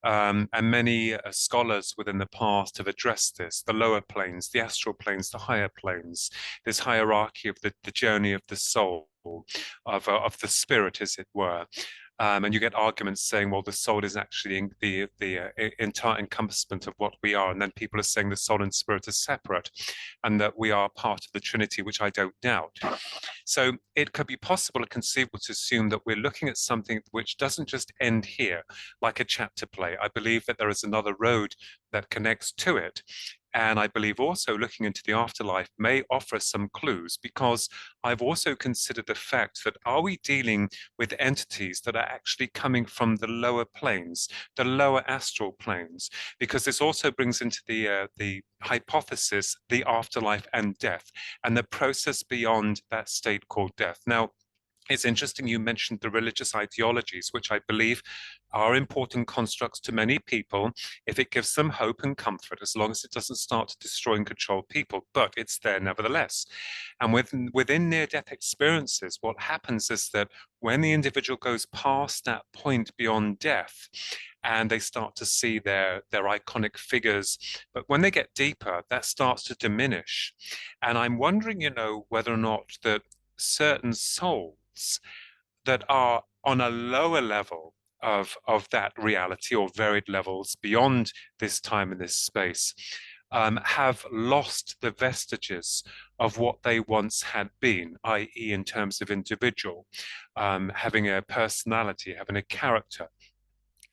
and many scholars within the past have addressed this, the lower planes, the astral planes, the higher planes, this hierarchy of the journey of the soul, of the spirit, as it were. And you get arguments saying, well, the soul is actually the entire encompassment of what we are. And then people are saying the soul and spirit are separate and that we are part of the Trinity, which I don't doubt. So it could be possible and conceivable to assume that we're looking at something which doesn't just end here, like a chapter play. I believe that there is another road that connects to it. And I believe also looking into the afterlife may offer some clues, because I've also considered the fact that are we dealing with entities that are actually coming from the lower planes, the lower astral planes? Because this also brings into the hypothesis the afterlife and death, and the process beyond that state called death. Now, it's interesting you mentioned the religious ideologies, which I believe are important constructs to many people if it gives them hope and comfort, as long as it doesn't start to destroy and control people, but it's there nevertheless. And within near-death experiences, what happens is that when the individual goes past that point beyond death, and they start to see their iconic figures, but when they get deeper, that starts to diminish. And I'm wondering, whether or not that certain souls that are on a lower level of that reality, or varied levels beyond this time and this space, have lost the vestiges of what they once had been, i.e. in terms of individual, having a personality, having a character.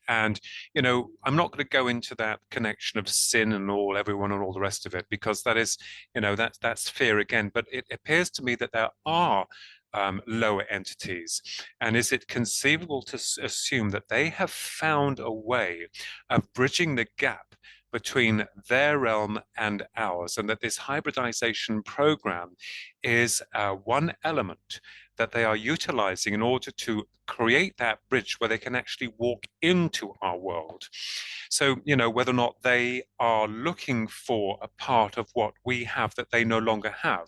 And, I'm not going to go into that connection of sin and everyone and all the rest of it, because that is, that's fear again. But it appears to me that there are lower entities. And is it conceivable to assume that they have found a way of bridging the gap between their realm and ours, and that this hybridization program is one element that they are utilizing in order to create that bridge where they can actually walk into our world? So, whether or not they are looking for a part of what we have that they no longer have.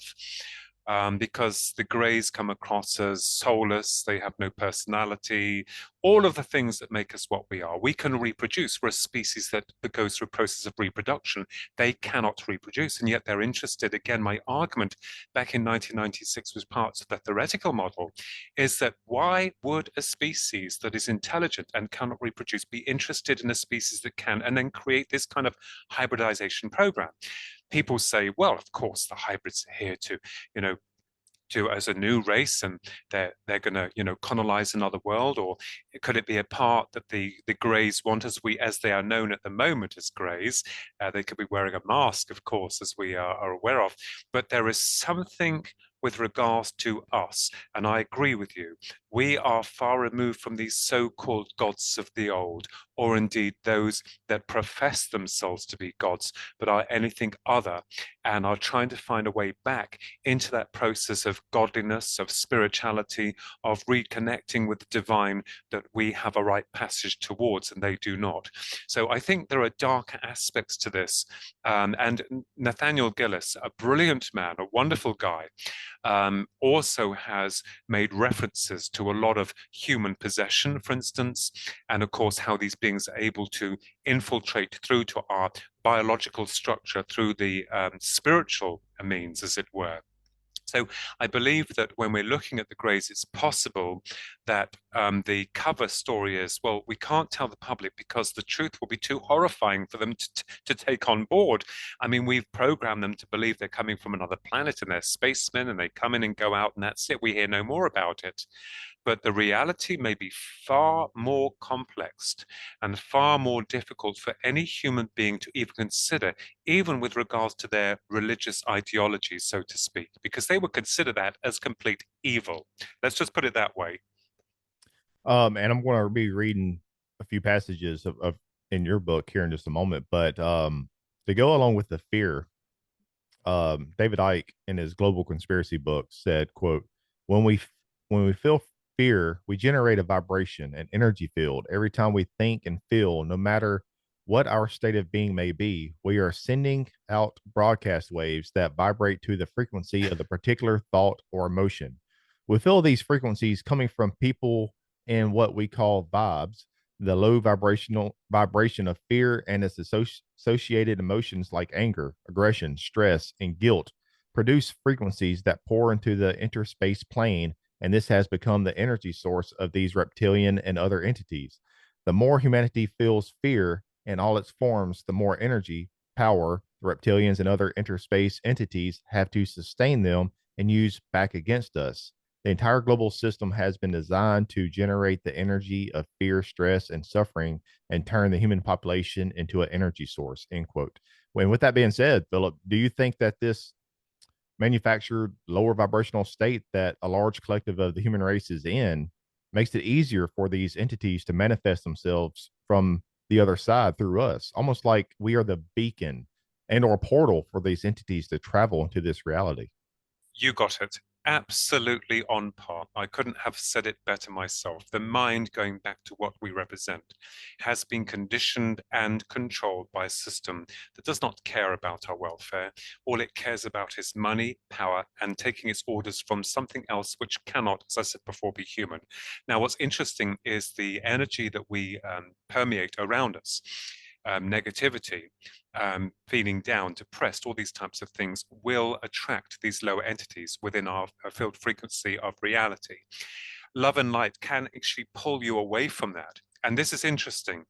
Because the Greys come across as soulless, they have no personality, all of the things that make us what we are. We can reproduce. We're a species that goes through a process of reproduction. They cannot reproduce, and yet they're interested. Again, my argument back in 1996 was part of the theoretical model, is that why would a species that is intelligent and cannot reproduce be interested in a species that can, and then create this kind of hybridization program? People say, well, of course, the hybrids are here to, as a new race, and they're going to, colonize another world. Or could it be a part that the Greys want, as they are known at the moment as Greys? They could be wearing a mask, of course, as we are aware of. But there is something with regards to us, and I agree with you. We are far removed from these so-called gods of the old, or indeed those that profess themselves to be gods, but are anything other, and are trying to find a way back into that process of godliness, of spirituality, of reconnecting with the divine that we have a right passage towards, and they do not. So I think there are darker aspects to this. And Nathaniel Gillis, a brilliant man, a wonderful guy, also has made references to a lot of human possession, for instance, and of course how these beings are able to infiltrate through to our biological structure through the spiritual means, as it were. So I believe that when we're looking at the Greys, it's possible that the cover story is, well, we can't tell the public because the truth will be too horrifying for them to take on board. I mean, we've programmed them to believe they're coming from another planet and they're spacemen and they come in and go out and that's it. We hear no more about it. But the reality may be far more complex and far more difficult for any human being to even consider, even with regards to their religious ideology, so to speak, because they would consider that as complete evil. Let's just put it that way. And I'm going to be reading a few passages of in your book here in just a moment, but to go along with the fear, David Icke in his Global Conspiracy book said, quote, when we feel fear, we generate a vibration, an energy field. Every time we think and feel, no matter what our state of being may be, we are sending out broadcast waves that vibrate to the frequency of the particular thought or emotion. We feel these frequencies coming from people in what we call vibes, the low vibration of fear and its associated emotions like anger, aggression, stress, and guilt produce frequencies that pour into the interspace plane, and this has become the energy source of these reptilian and other entities. The more humanity feels fear in all its forms, the more energy, power the reptilians and other interspace entities have to sustain them and use back against us. The entire global system has been designed to generate the energy of fear, stress, and suffering and turn the human population into an energy source, end quote. When, with that being said, Philip, do you think that this manufactured lower vibrational state that a large collective of the human race is in makes it easier for these entities to manifest themselves from the other side through us, almost like we are the beacon and or portal for these entities to travel into this reality? You got it. Absolutely on par. I couldn't have said it better myself. The mind, going back to what we represent, has been conditioned and controlled by a system that does not care about our welfare. All it cares about is money, power, and taking its orders from something else which cannot, as I said before, be human. Now, what's interesting is the energy that we permeate around us. Negativity, feeling down, depressed, all these types of things will attract these lower entities within our field frequency of reality. Love and light can actually pull you away from that. And this is interesting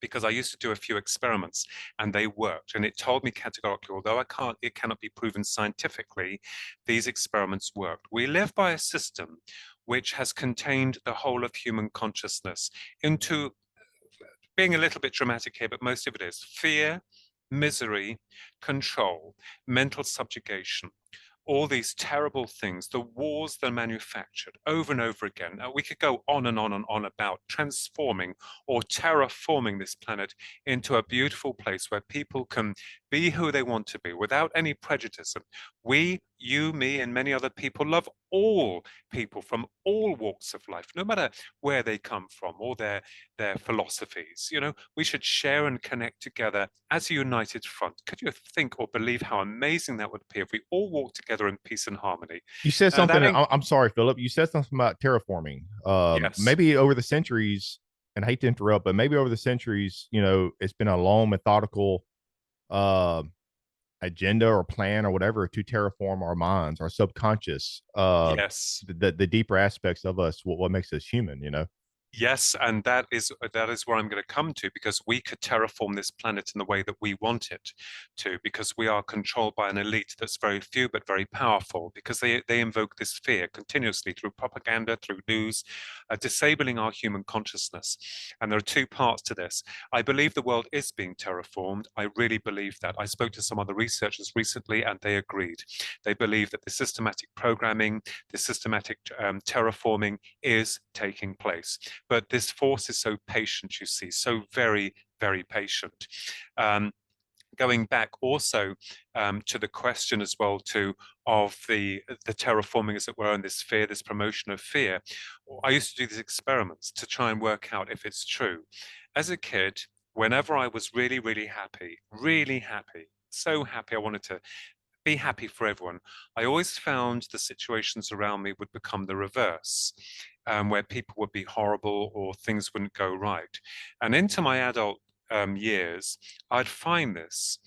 because I used to do a few experiments and they worked. And it told me categorically, although it cannot be proven scientifically, these experiments worked. We live by a system which has contained the whole of human consciousness into, being a little bit dramatic here, but most of it is fear, misery, control, mental subjugation, all these terrible things, the wars that are manufactured over and over again. We could go on and on and on about transforming or terraforming this planet into a beautiful place where people can be who they want to be without any prejudice. And we, you, me, and many other people love all people from all walks of life, no matter where they come from or their philosophies. You know, we should share and connect together as a united front. Could you think or believe how amazing that would be if we all walked together in peace and harmony? You said And something. I'm sorry, Philip. You said something about terraforming. yes, Maybe over the centuries, and I hate to interrupt, but maybe over the centuries, it's been a long, methodical uh, agenda or plan or whatever to terraform our minds, our subconscious, yes. the deeper aspects of us, what makes us human. Yes, and that is where I'm going to come to, because we could terraform this planet in the way that we want it to, because we are controlled by an elite that's very few but very powerful, because they invoke this fear continuously through propaganda, through news, disabling our human consciousness. And there are two parts to this. I believe the world is being terraformed. I really believe that. I spoke to some other researchers recently, and they agreed. They believe that the systematic programming, the systematic terraforming is taking place. But this force is so patient, you see, so very, very patient. Going back also to the question as well too of the terraforming, as it were, and this fear, this promotion of fear. I used to do these experiments to try and work out if it's true. As a kid, whenever I was really, really happy, so happy, I wanted to be happy for everyone, I always found the situations around me would become the reverse, where people would be horrible or things wouldn't go right. And into my adult years, I'd find this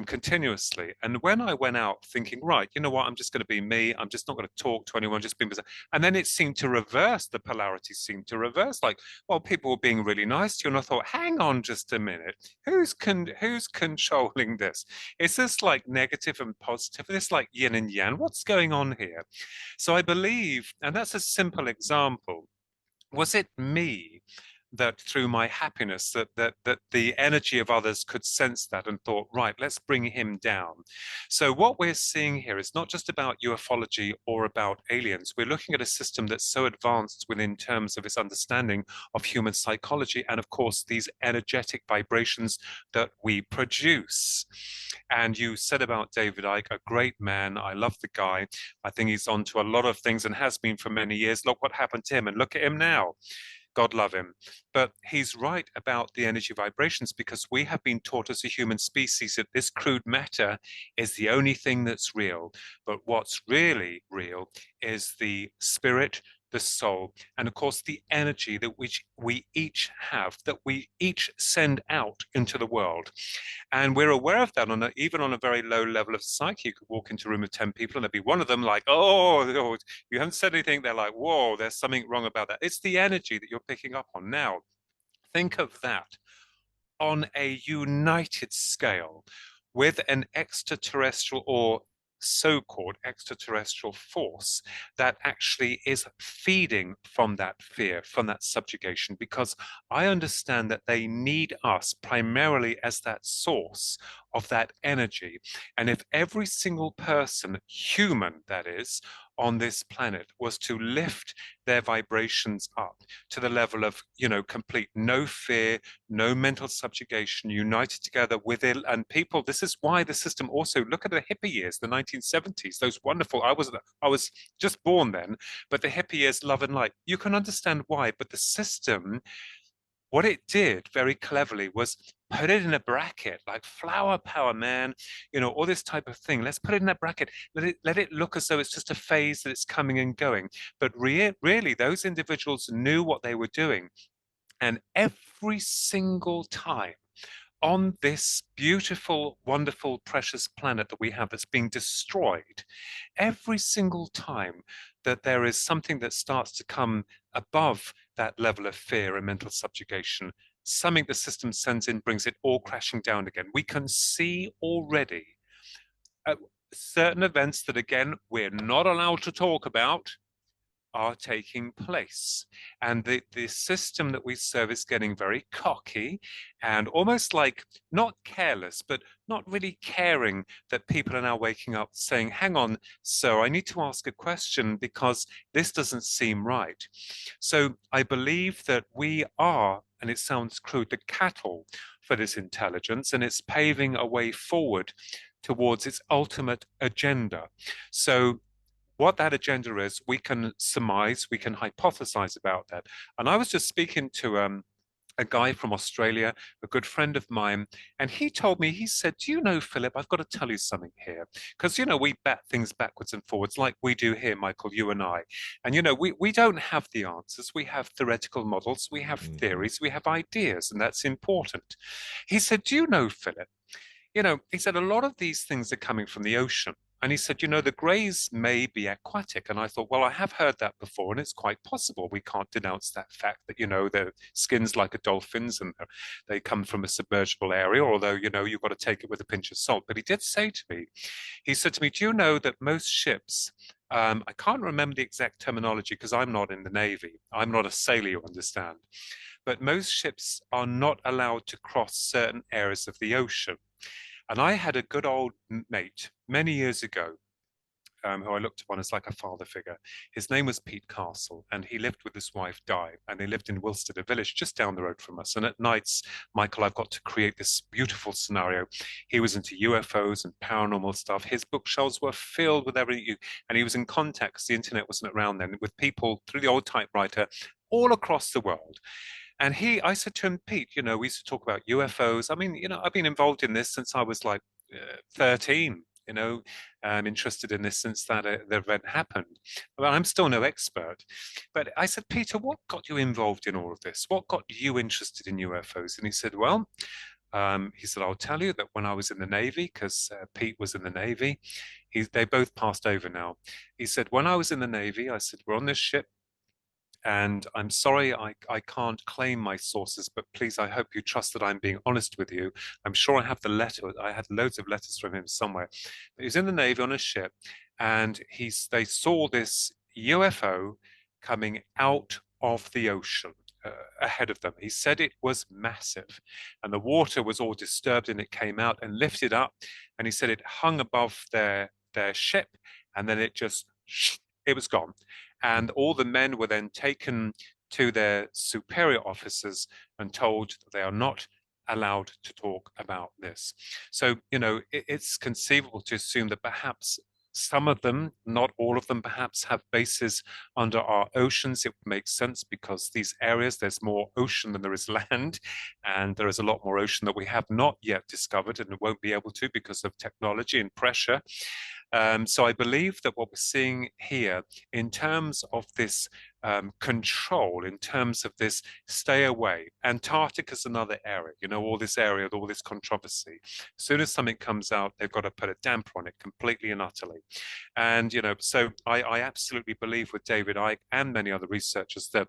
continuously. And when I went out thinking, right, you know what, I'm just going to be me, I'm just not going to talk to anyone, just be myself. And then it seemed to reverse, the polarity seemed to reverse. Like, well, people were being really nice to you. And I thought, hang on just a minute, who's controlling this? Is this like negative and positive? Is this like yin and yang? What's going on here? So I believe, and that's a simple example, was it me that through my happiness that the energy of others could sense that and thought, right, let's bring him down? So what we're seeing here is not just about ufology or about aliens. We're looking at a system that's so advanced within terms of its understanding of human psychology and of course these energetic vibrations that we produce. And you said about David Icke, a great man. I love the guy. I think he's on to a lot of things and has been for many years. Look what happened to him and look at him now. God love him. But he's right about the energy vibrations, because we have been taught as a human species that this crude matter is the only thing that's real. But what's really real is the spirit, the soul, and of course the energy that which we each have, that we each send out into the world. And we're aware of that even on a very low level of psyche. You could walk into a room of 10 people and there'd be one of them like, oh, you haven't said anything. They're like, whoa, there's something wrong about that. It's the energy that you're picking up on. Now, think of that on a united scale with an extraterrestrial or so-called extraterrestrial force that actually is feeding from that fear, from that subjugation, because I understand that they need us primarily as that source of that energy. And if every single person, human that is, on this planet was to lift their vibrations up to the level of, complete no fear, no mental subjugation, united together with it. And people, this is why the system also, look at the hippie years, the 1970s, those wonderful, I was just born then, but the hippie years, love and light, you can understand why. But the system, what it did very cleverly was put it in a bracket, like flower power, man, all this type of thing. Let's put it in that bracket. Let it look as though it's just a phase that it's coming and going. But really, those individuals knew what they were doing. And every single time on this beautiful, wonderful, precious planet that we have that's being destroyed, every single time that there is something that starts to come above that level of fear and mental subjugation, something the system sends in brings it all crashing down again. We can see already certain events that, again, we're not allowed to talk about are taking place. And the system that we serve is getting very cocky and almost like not careless, but not really caring that people are now waking up saying, hang on, sir, I need to ask a question because this doesn't seem right. So I believe that we are, and it sounds crude, the cattle for this intelligence, and it's paving a way forward towards its ultimate agenda. So what that agenda is, we can surmise, we can hypothesize about that. And I was just speaking to a guy from Australia, a good friend of mine, and he told me, he said, do you know, Philip, I've got to tell you something here. Because, we bat things backwards and forwards like we do here, Michael, you and I. And, we don't have the answers. We have theoretical models, we have theories, we have ideas, and that's important. He said, do you know, Philip, he said, a lot of these things are coming from the ocean. And he said, the greys may be aquatic. And I thought, well, I have heard that before, and it's quite possible. We can't denounce that fact that, their skin's like a dolphin's and they come from a submergible area, although, you've got to take it with a pinch of salt. But he did say to me, he said to me, do you know that most ships, I can't remember the exact terminology because I'm not in the Navy. I'm not a sailor, you understand. But most ships are not allowed to cross certain areas of the ocean. And I had a good old mate many years ago, who I looked upon as like a father figure. His name was Pete Castle, and he lived with his wife, Di, and they lived in Wilstead, a village just down the road from us. And at nights, Michael, I've got to create this beautiful scenario. He was into UFOs and paranormal stuff. His bookshelves were filled with everything, and he was in contact, because the internet wasn't around then, with people through the old typewriter all across the world. And I said to him, Pete, we used to talk about UFOs. I mean, I've been involved in this since I was like 13, I'm interested in this since that the event happened. But I'm still no expert. But I said, Peter, what got you involved in all of this? What got you interested in UFOs? And he said, well, he said, I'll tell you that when I was in the Navy, because Pete was in the Navy, they both passed over now. He said, when I was in the Navy, I said, we're on this ship, and I'm sorry I can't claim my sources, but please, I hope you trust that I'm being honest with you. I'm sure I have the letter. I had loads of letters from him somewhere. But he was in the Navy on a ship, and they saw this UFO coming out of the ocean ahead of them. He said it was massive, and the water was all disturbed, and it came out and lifted up, and he said it hung above their ship, and then it was gone. And all the men were then taken to their superior officers and told that they are not allowed to talk about this. So, it's conceivable to assume that perhaps some of them, not all of them, perhaps have bases under our oceans. It makes sense because these areas, there's more ocean than there is land, and there is a lot more ocean that we have not yet discovered and won't be able to because of technology and pressure. So I believe that what we're seeing here in terms of this control, in terms of this stay away, Antarctica is another area, all this area, all this controversy. As soon as something comes out, they've got to put a damper on it completely and utterly. And, so I absolutely believe with David Icke and many other researchers that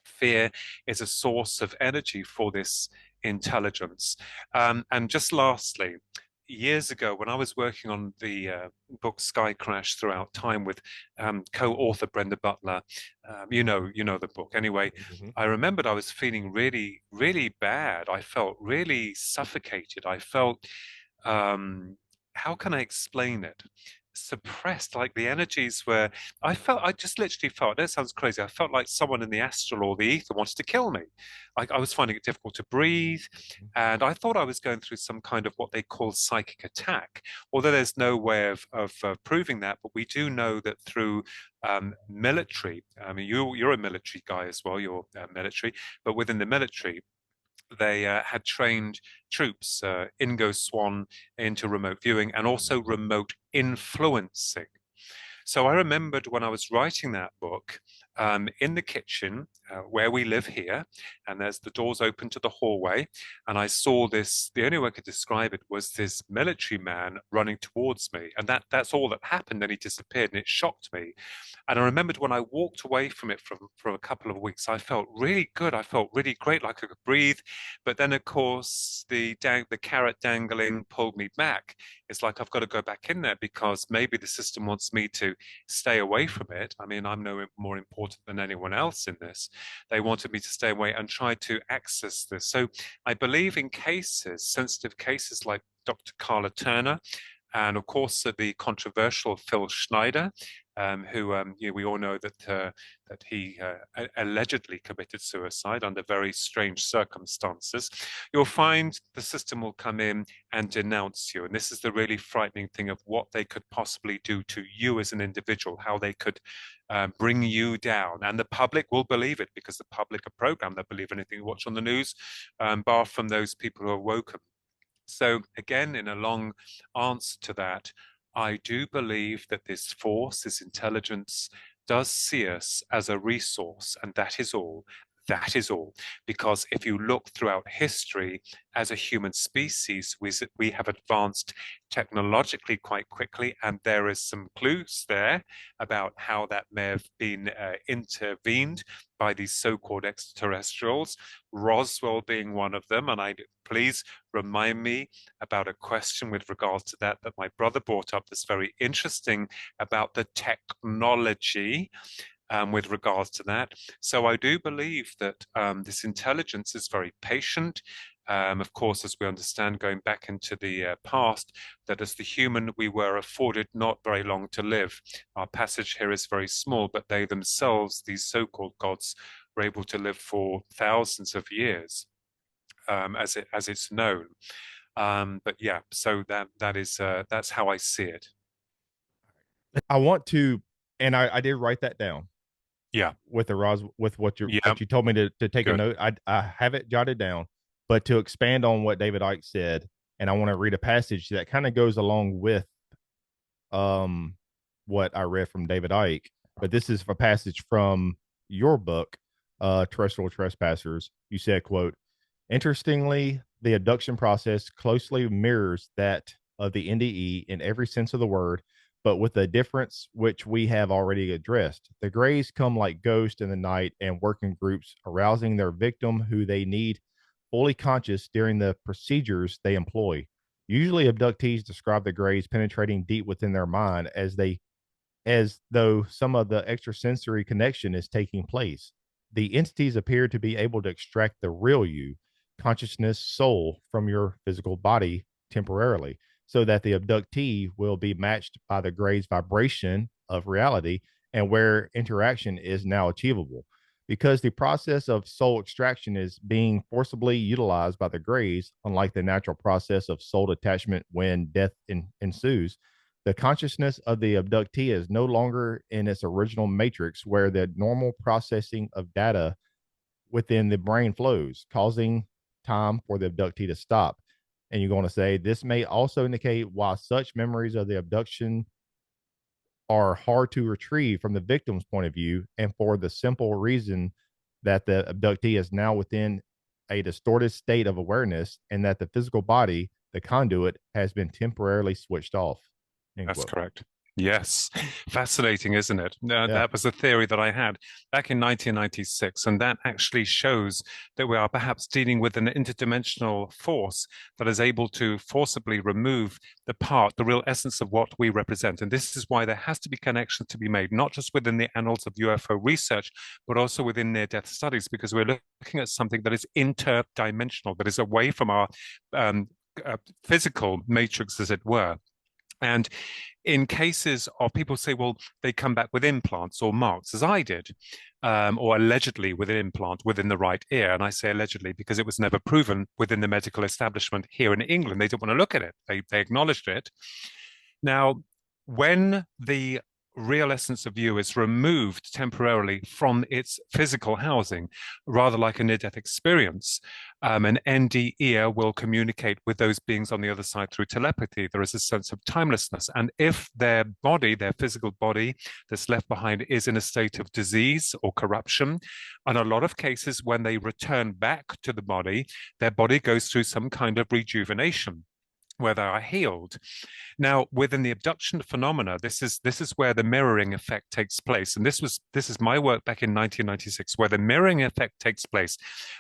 fear is a source of energy for this intelligence. And just lastly, years ago when I was working on the book Sky Crash throughout time with co-author Brenda Butler. You know the book. Anyway, Mhm. I remembered I was feeling really, really bad. I felt really suffocated. I felt, how can I explain it? Suppressed, like the energies were, I just literally felt, that sounds crazy. I felt like someone in the astral or the ether wanted to kill me. I was finding it difficult to breathe. And I thought I was going through some kind of what they call psychic attack, although there's no way of proving that. But we do know that through military, I mean, you're a military guy as well, you're military, but within the military, they had trained troops, Ingo Swan, into remote viewing and also remote influencing. So I remembered when I was writing that book, in the kitchen where we live here, and there's the doors open to the hallway, and I saw this. The only way I could describe it was this military man running towards me, and that's all that happened. Then he disappeared, and it shocked me. And I remembered when I walked away from it for a couple of weeks, I felt really good. I felt really great, like I could breathe. But then, of course, the carrot dangling pulled me back. It's like I've got to go back in there because maybe the system wants me to stay away from it. I mean, I'm no more important than anyone else in this. They wanted me to stay away and try to access this. So I believe in cases, sensitive cases like Dr. Carla Turner, and of course the controversial Phil Schneider, who we all know that he allegedly committed suicide under very strange circumstances. You'll find the system will come in and denounce you, and this is the really frightening thing of what they could possibly do to you as an individual, how they could bring you down, and the public will believe it because the public are programmed. They'll believe anything you watch on the news, bar from those people who are woken. So again, in a long answer to that, I do believe that this force, this intelligence, does see us as a resource, and that is all. That is all. Because if you look throughout history, as a human species, we have advanced technologically quite quickly, and there is some clues there about how that may have been intervened by these so-called extraterrestrials, Roswell being one of them. And please remind me about a question with regards to that my brother brought up that's very interesting about the technology with regards to that. So I do believe that this intelligence is very patient. Of course, as we understand, going back into the past, that as the human, we were afforded not very long to live. Our passage here is very small, but they themselves, these so-called gods, were able to live for thousands of years, as it's known. But yeah, so that's how I see it. I want to, and I did write that down. Yeah. With what Yeah. you told me to take a Good. note. I have it jotted down, but to expand on what David Icke said, and I want to read a passage that kind of goes along with what I read from David Icke. But this is a passage from your book, Terrestrial Trespassers. You said, quote, interestingly, the abduction process closely mirrors that of the NDE in every sense of the word, but with a difference which we have already addressed. The Greys come like ghosts in the night and work in groups, arousing their victim who they need fully conscious during the procedures they employ. Usually, abductees describe the Greys penetrating deep within their mind as though some of the extrasensory connection is taking place. The entities appear to be able to extract the real you, consciousness, soul from your physical body temporarily, so that the abductee will be matched by the Gray's vibration of reality and where interaction is now achievable. Because the process of soul extraction is being forcibly utilized by the Greys, unlike the natural process of soul detachment when death ensues, the consciousness of the abductee is no longer in its original matrix where the normal processing of data within the brain flows, causing time for the abductee to stop. And you're going to say this may also indicate why such memories of the abduction are hard to retrieve from the victim's point of view, and for the simple reason that the abductee is now within a distorted state of awareness and that the physical body, the conduit, has been temporarily switched off. That's correct. Yes, fascinating, isn't it? Yeah. That was a theory that I had back in 1996, and that actually shows that we are perhaps dealing with an interdimensional force that is able to forcibly remove the real essence of what we represent. And this is why there has to be connections to be made, not just within the annals of UFO research, but also within near-death studies, because we're looking at something that is interdimensional, that is away from our um, physical matrix, as it were. And in cases of people say, well, they come back with implants or marks, as I did, or allegedly with an implant within the right ear. And I say allegedly because it was never proven within the medical establishment here in England. They didn't want to look at it. They acknowledged it. Now, when the real essence of you is removed temporarily from its physical housing, rather like a near-death experience, an ND ear will communicate with those beings on the other side through telepathy. There is a sense of timelessness. And if their body, their physical body that's left behind is in a state of disease or corruption, in a lot of cases when they return back to the body, their body goes through some kind of rejuvenation where they are healed. Now, within the abduction phenomena, this is where the mirroring effect takes place. And this is my work back in 1996, where the mirroring effect takes place.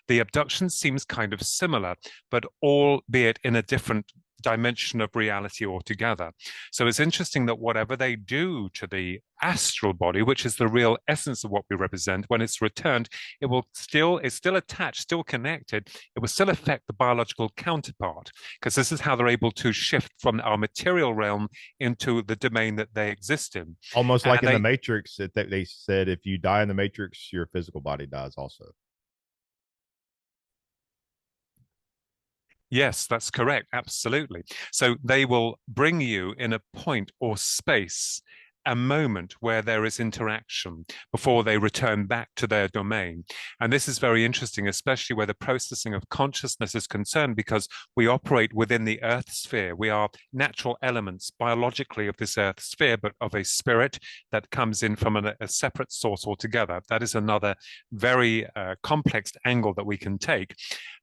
The abduction seems kind of similar, but albeit in a different dimension of reality altogether. So it's interesting that whatever they do to the astral body, which is the real essence of what we represent, when it's returned, it's still attached, still connected. It will still affect the biological counterpart, because this is how they're able to shift from our material realm into the domain that they exist in. Almost like in the Matrix, that they said if you die in the Matrix, your physical body dies also. Yes, that's correct. Absolutely. So they will bring you in a point or space, a moment where there is interaction before they return back to their domain. And this is very interesting, especially where the processing of consciousness is concerned, because we operate within the earth sphere. We are natural elements biologically of this earth sphere, but of a spirit that comes in from a separate source altogether. That is another very complex angle that we can take.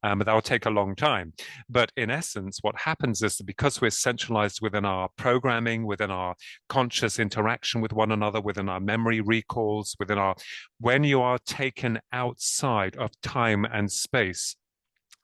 But that will take a long time. But in essence, what happens is that because we're centralized within our programming, within our conscious interaction with one another, within our memory recalls, when you are taken outside of time and space,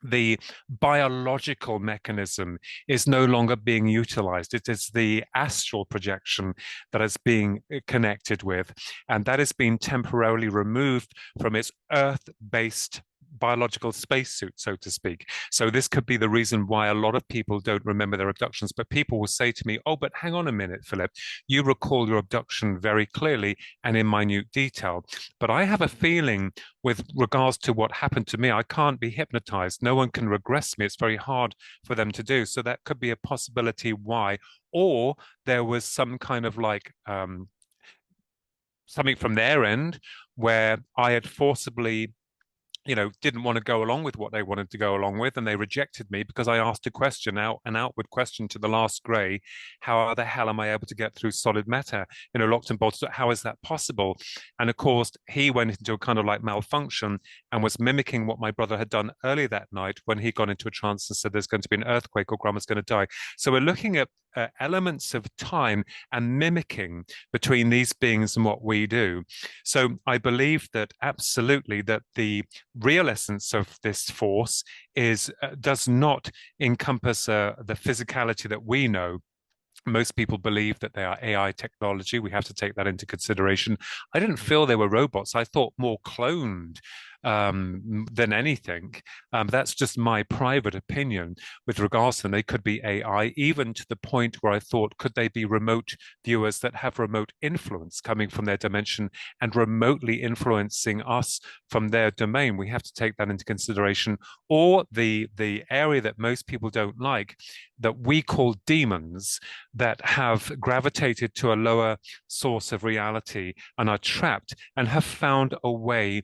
the biological mechanism is no longer being utilized. It is the astral projection that is being connected with, and that is being temporarily removed from its earth-based biological spacesuit, so to speak. So this could be the reason why a lot of people don't remember their abductions, but people will say to me, oh, but hang on a minute, Philip, you recall your abduction very clearly and in minute detail. But I have a feeling with regards to what happened to me, I can't be hypnotized. No one can regress me. It's very hard for them to do. So that could be a possibility why. Or there was some kind of like something from their end where I had forcibly didn't want to go along with what they wanted to go along with, and they rejected me because I asked a question, an outward question to the last grey: how the hell am I able to get through solid matter? Locked and bolted. How is that possible? And of course, he went into a kind of like malfunction and was mimicking what my brother had done earlier that night when he got into a trance and said there's going to be an earthquake or grandma's going to die. So we're looking at elements of time and mimicking between these beings and what we do. So I believe that absolutely that the real essence of this force does not encompass the physicality that we know. Most people believe that they are AI technology. We have to take that into consideration. I didn't feel they were robots. I thought more cloned than anything. That's just my private opinion with regards to them. They could be AI, even to the point where I thought, could they be remote viewers that have remote influence coming from their dimension and remotely influencing us from their domain? We have to take that into consideration. Or the area that most people don't like, that we call demons, that have gravitated to a lower source of reality and are trapped and have found a way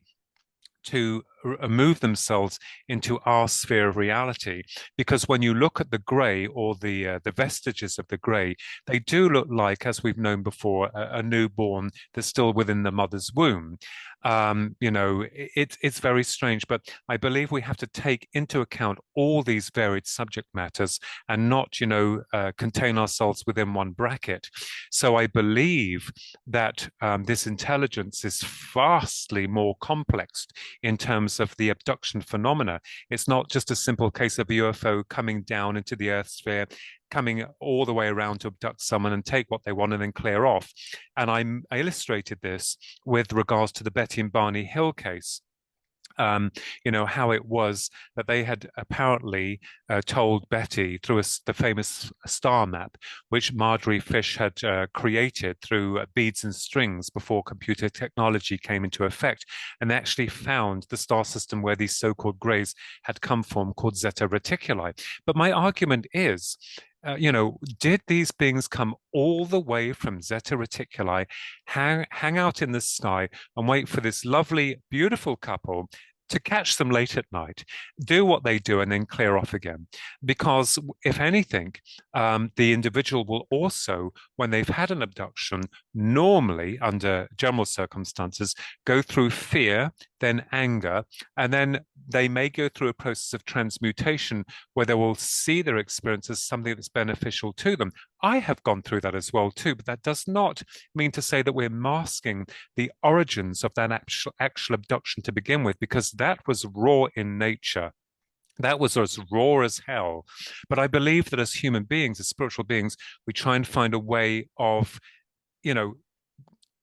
to move themselves into our sphere of reality. Because when you look at the grey, or the vestiges of the grey, they do look like, as we've known before, a newborn that's still within the mother's womb. It's very strange, but I believe we have to take into account all these varied subject matters and not, contain ourselves within one bracket. So I believe that this intelligence is vastly more complex in terms of the abduction phenomena. It's not just a simple case of a UFO coming down into the Earth sphere, coming all the way around to abduct someone and take what they want and then clear off. And I illustrated this with regards to the Betty and Barney Hill case. How it was that they had apparently told Betty through the famous star map, which Marjorie Fish had created through beads and strings before computer technology came into effect, and they actually found the star system where these so-called greys had come from, called Zeta Reticuli. But my argument is, did these beings come all the way from Zeta Reticuli, hang out in the sky and wait for this lovely, beautiful couple to catch them late at night, do what they do, and then clear off again? Because if anything, the individual will also, when they've had an abduction, normally under general circumstances, go through fear, then anger, and then they may go through a process of transmutation where they will see their experience as something that's beneficial to them. I have gone through that as well too, but that does not mean to say that we're masking the origins of that actual abduction to begin with, because that was raw in nature. That was as raw as hell. But I believe that as human beings, as spiritual beings, we try and find a way of,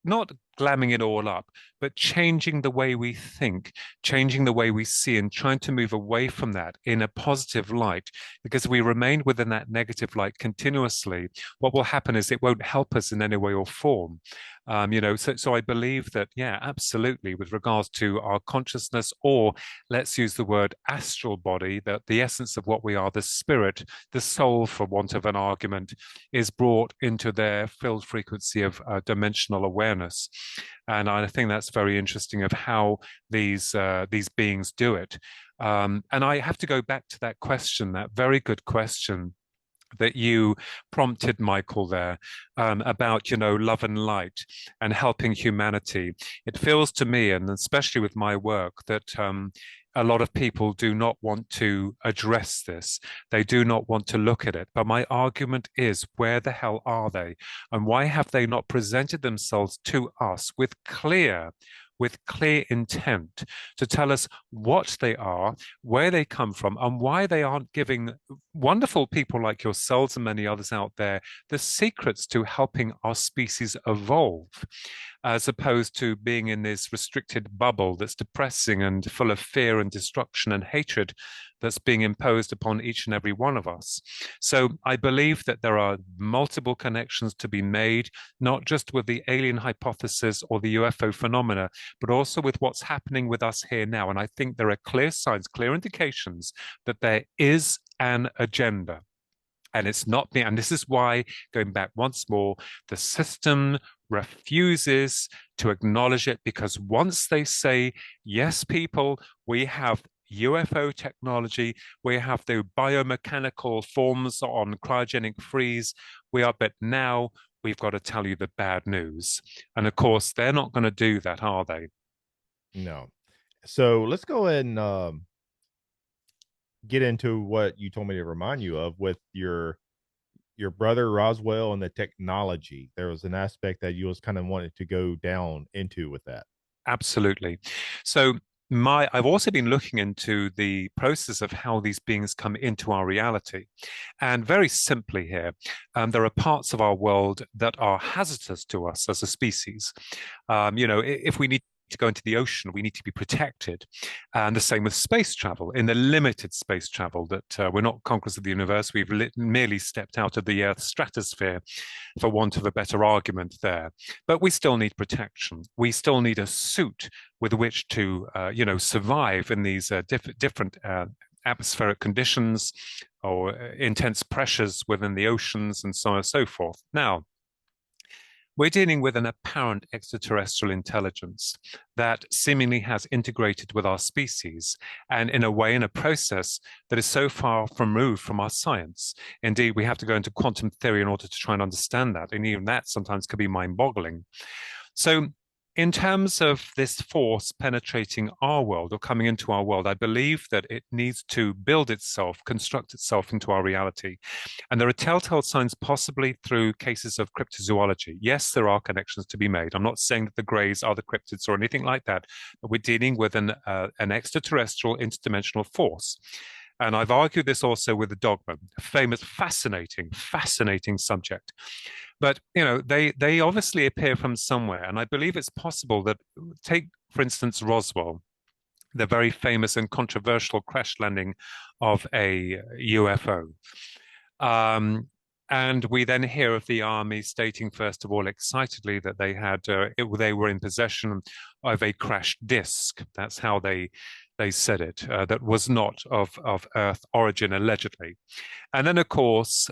not glamming it all up, but changing the way we think, changing the way we see, and trying to move away from that in a positive light. Because we remain within that negative light continuously, what will happen is it won't help us in any way or form. So I believe that, yeah, absolutely, with regards to our consciousness, or let's use the word astral body, that the essence of what we are, the spirit, the soul, for want of an argument, is brought into their filled frequency of dimensional awareness. And I think that's very interesting of how these beings do it. And I have to go back to that question, that very good question that you prompted, Michael, there, about, love and light and helping humanity. It feels to me, and especially with my work, that a lot of people do not want to address this. They do not want to look at it. But my argument is, where the hell are they? And why have they not presented themselves to us with clear intent to tell us what they are, where they come from, and why they aren't giving wonderful people like yourselves and many others out there the secrets to helping our species evolve, as opposed to being in this restricted bubble that's depressing and full of fear and destruction and hatred that's being imposed upon each and every one of us. So I believe that there are multiple connections to be made, not just with the alien hypothesis or the UFO phenomena, but also with what's happening with us here now. And I think there are clear signs, clear indications that there is an agenda. And it's not me. And this is why, going back once more, the system refuses to acknowledge it, because once they say, yes, people, we have UFO technology, we have the biomechanical forms on cryogenic freeze, but now we've got to tell you the bad news. And of course, they're not going to do that, are they? No. So let's go ahead and get into what you told me to remind you of with your brother Roswell and the technology. There was an aspect that you was kind of wanted to go down into with that. Absolutely. So I've also been looking into the process of how these beings come into our reality. And very simply here, there are parts of our world that are hazardous to us as a species. If we need to go into the ocean, we need to be protected. And the same with space travel. In the limited space travel, that we're not conquerors of the universe, we've merely stepped out of the Earth's stratosphere, for want of a better argument there. But we still need protection. We still need a suit with which to, survive in these different atmospheric conditions or intense pressures within the oceans and so on and so forth. Now, we're dealing with an apparent extraterrestrial intelligence that seemingly has integrated with our species, and in a way, in a process that is so far removed from our science. Indeed, we have to go into quantum theory in order to try and understand that, and even that sometimes can be mind-boggling. So in terms of this force penetrating our world or coming into our world, I believe that it needs to build itself, construct itself into our reality. And there are telltale signs, possibly through cases of cryptozoology. Yes, there are connections to be made. I'm not saying that the greys are the cryptids or anything like that, but we're dealing with an extraterrestrial interdimensional force. And I've argued this also with the dogma, a famous, fascinating subject. But they obviously appear from somewhere, and I believe it's possible that, take for instance Roswell, the very famous and controversial crash landing of a UFO. And we then hear of the army stating, first of all, excitedly that they were in possession of a crashed disc. That's how they said it. That was not of Earth origin, allegedly. And then, of course,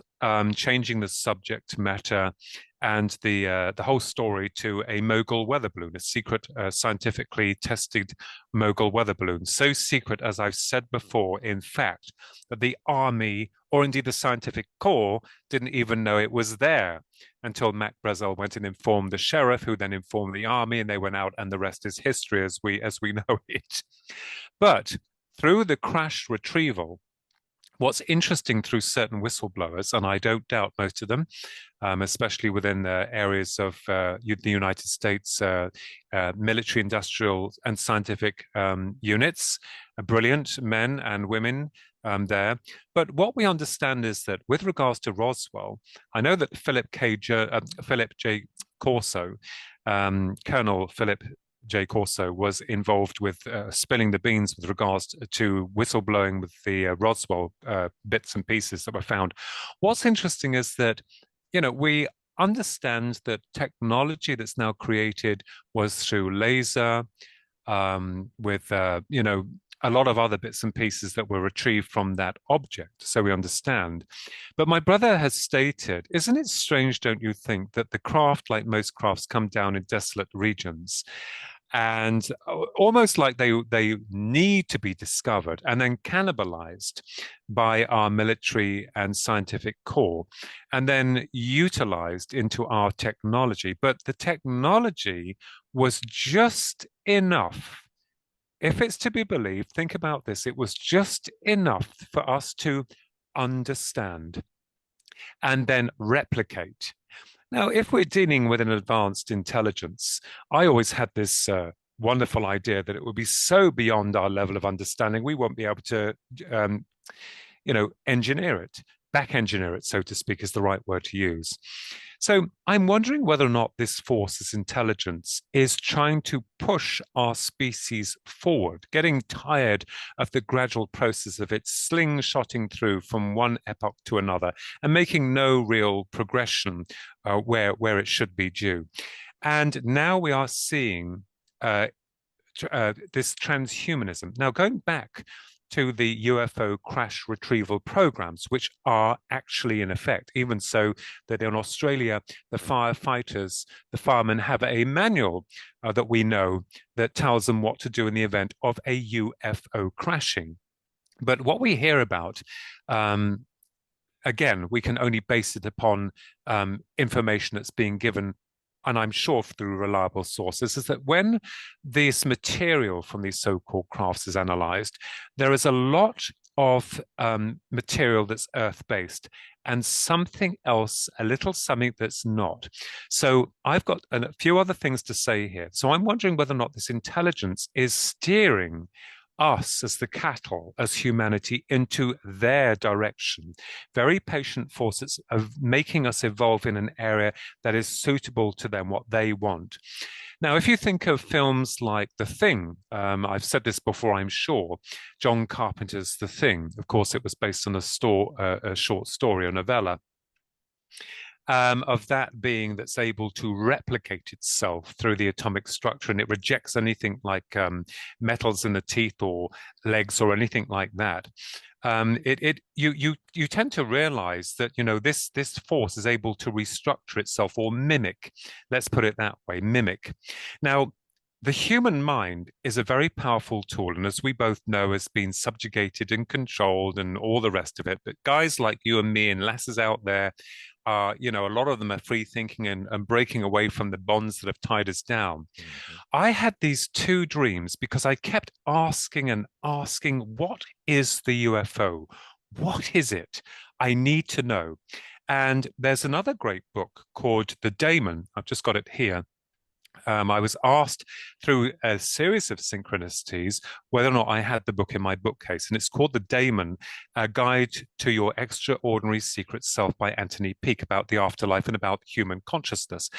changing the subject matter and the whole story to a Mogul weather balloon, a secret scientifically tested Mogul weather balloon. So secret, as I've said before, in fact, that the army, or indeed the scientific corps, didn't even know it was there until Mac Brazel went and informed the sheriff, who then informed the army, and they went out, and the rest is history as we know it. But through the crash retrieval, what's interesting through certain whistleblowers, and I don't doubt most of them, especially within the areas of the United States military, industrial, and scientific units, brilliant men and women there. But what we understand is that with regards to Roswell, I know that Philip J. Corso, Colonel Philip J. Corso, was involved with spilling the beans with regards to whistleblowing with the Roswell bits and pieces that were found. What's interesting is that, we understand that technology that's now created was through laser, with, a lot of other bits and pieces that were retrieved from that object. So we understand. But my brother has stated, isn't it strange, don't you think, that the craft, like most crafts, come down in desolate regions, and almost like they need to be discovered and then cannibalized by our military and scientific corps, and then utilized into our technology. But the technology was just enough. If it's to be believed, think about this, it was just enough for us to understand and then replicate. Now, if we're dealing with an advanced intelligence, I always had this wonderful idea that it would be so beyond our level of understanding, we won't be able to, engineer it, back engineer it, so to speak, is the right word to use. So I'm wondering whether or not this force, this intelligence, is trying to push our species forward, getting tired of the gradual process of it slingshotting through from one epoch to another and making no real progression where it should be due. And now we are seeing this transhumanism. Now, going back to the UFO crash retrieval programs, which are actually in effect, even so that in Australia, the firefighters, the firemen have a manual that we know that tells them what to do in the event of a UFO crashing. But what we hear about, again, we can only base it upon information that's being given, and I'm sure through reliable sources, is that when this material from these so-called crafts is analyzed, there is a lot of material that's Earth-based and something else, a little something that's not. So I've got a few other things to say here. So I'm wondering whether or not this intelligence is steering us as the cattle, as humanity, into their direction. Very patient forces of making us evolve in an area that is suitable to them, what they want. Now, if you think of films like The Thing, I've said this before, I'm sure, John Carpenter's The Thing. Of course, it was based on a short story, a novella. of that being that's able to replicate itself through the atomic structure, and it rejects anything like metals in the teeth or legs or anything like that. You tend to realize that this force is able to restructure itself or mimic. Let's put it that way, mimic. Now, the human mind is a very powerful tool, and as we both know, has been subjugated and controlled and all the rest of it. But guys like you and me and lasses out there, a lot of them are free thinking and breaking away from the bonds that have tied us down. Mm-hmm. I had these two dreams because I kept asking and asking, what is the UFO? What is it? I need to know. And there's another great book called The Daemon. I've just got it here. I was asked through a series of synchronicities whether or not I had the book in my bookcase, and it's called The Daemon, A Guide to Your Extraordinary Secret Self by Anthony Peake, about the afterlife and about human consciousness.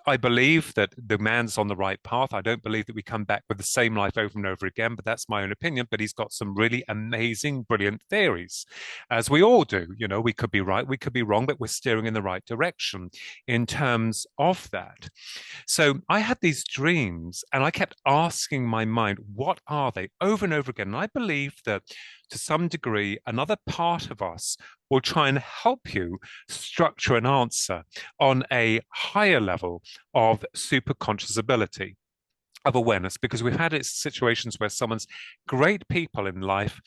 I believe that the man's on the right path. I don't believe that we come back with the same life over and over again, but that's my own opinion. But he's got some really amazing, brilliant theories, as we all do. We could be right, we could be wrong, but we're steering in the right direction in terms of that. So I had these dreams and I kept asking my mind, what are they, over and over again? And I believe that to some degree, another part of us will try and help you structure an answer on a higher level of superconscious ability, of awareness, because we've had situations where someone's great people in life,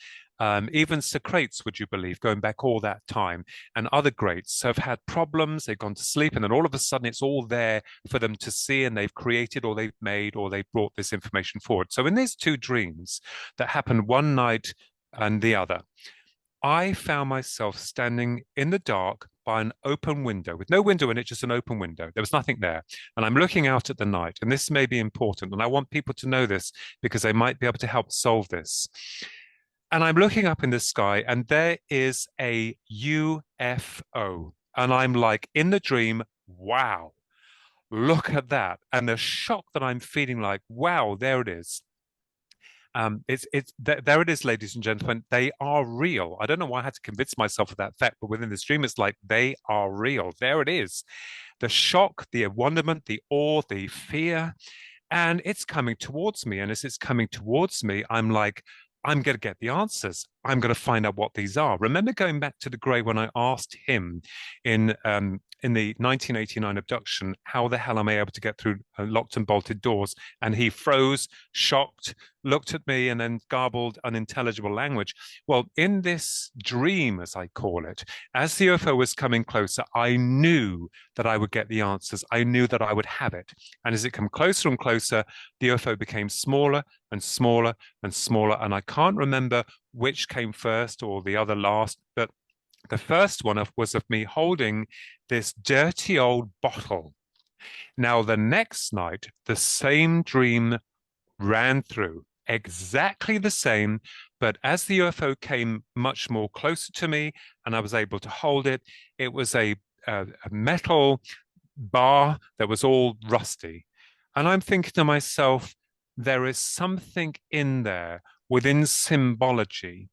even Socrates, would you believe, going back all that time, and other greats have had problems, they've gone to sleep, and then all of a sudden it's all there for them to see, and they've created or they've made or they've brought this information forward. So in these two dreams that happened one night and the other, I found myself standing in the dark by an open window with no window in it, just an open window. There was nothing there. And I'm looking out at the night, and this may be important. And I want people to know this because they might be able to help solve this. And I'm looking up in the sky, and there is a UFO. And I'm like, in the dream, wow, look at that. And the shock that I'm feeling, like, wow, there it is. There it is, ladies and gentlemen. They are real. I don't know why I had to convince myself of that fact, but within this dream, it's like they are real. There it is. The shock, the wonderment, the awe, the fear, and it's coming towards me. And as it's coming towards me, I'm like, I'm going to get the answers. I'm going to find out what these are. Remember going back to the Grey when I asked him in the 1989 abduction, how the hell am I able to get through locked and bolted doors? And he froze, shocked, looked at me, and then garbled unintelligible language. Well, in this dream, as I call it, as the UFO was coming closer, I knew that I would get the answers. I knew that I would have it. And as it came closer and closer, the UFO became smaller and smaller and smaller. And I can't remember which came first or the other last, but the first one was of me holding this dirty old bottle. Now, the next night, the same dream ran through, exactly the same, but as the UFO came much more closer to me and I was able to hold it, it was a metal bar that was all rusty. And I'm thinking to myself, there is something in there within symbology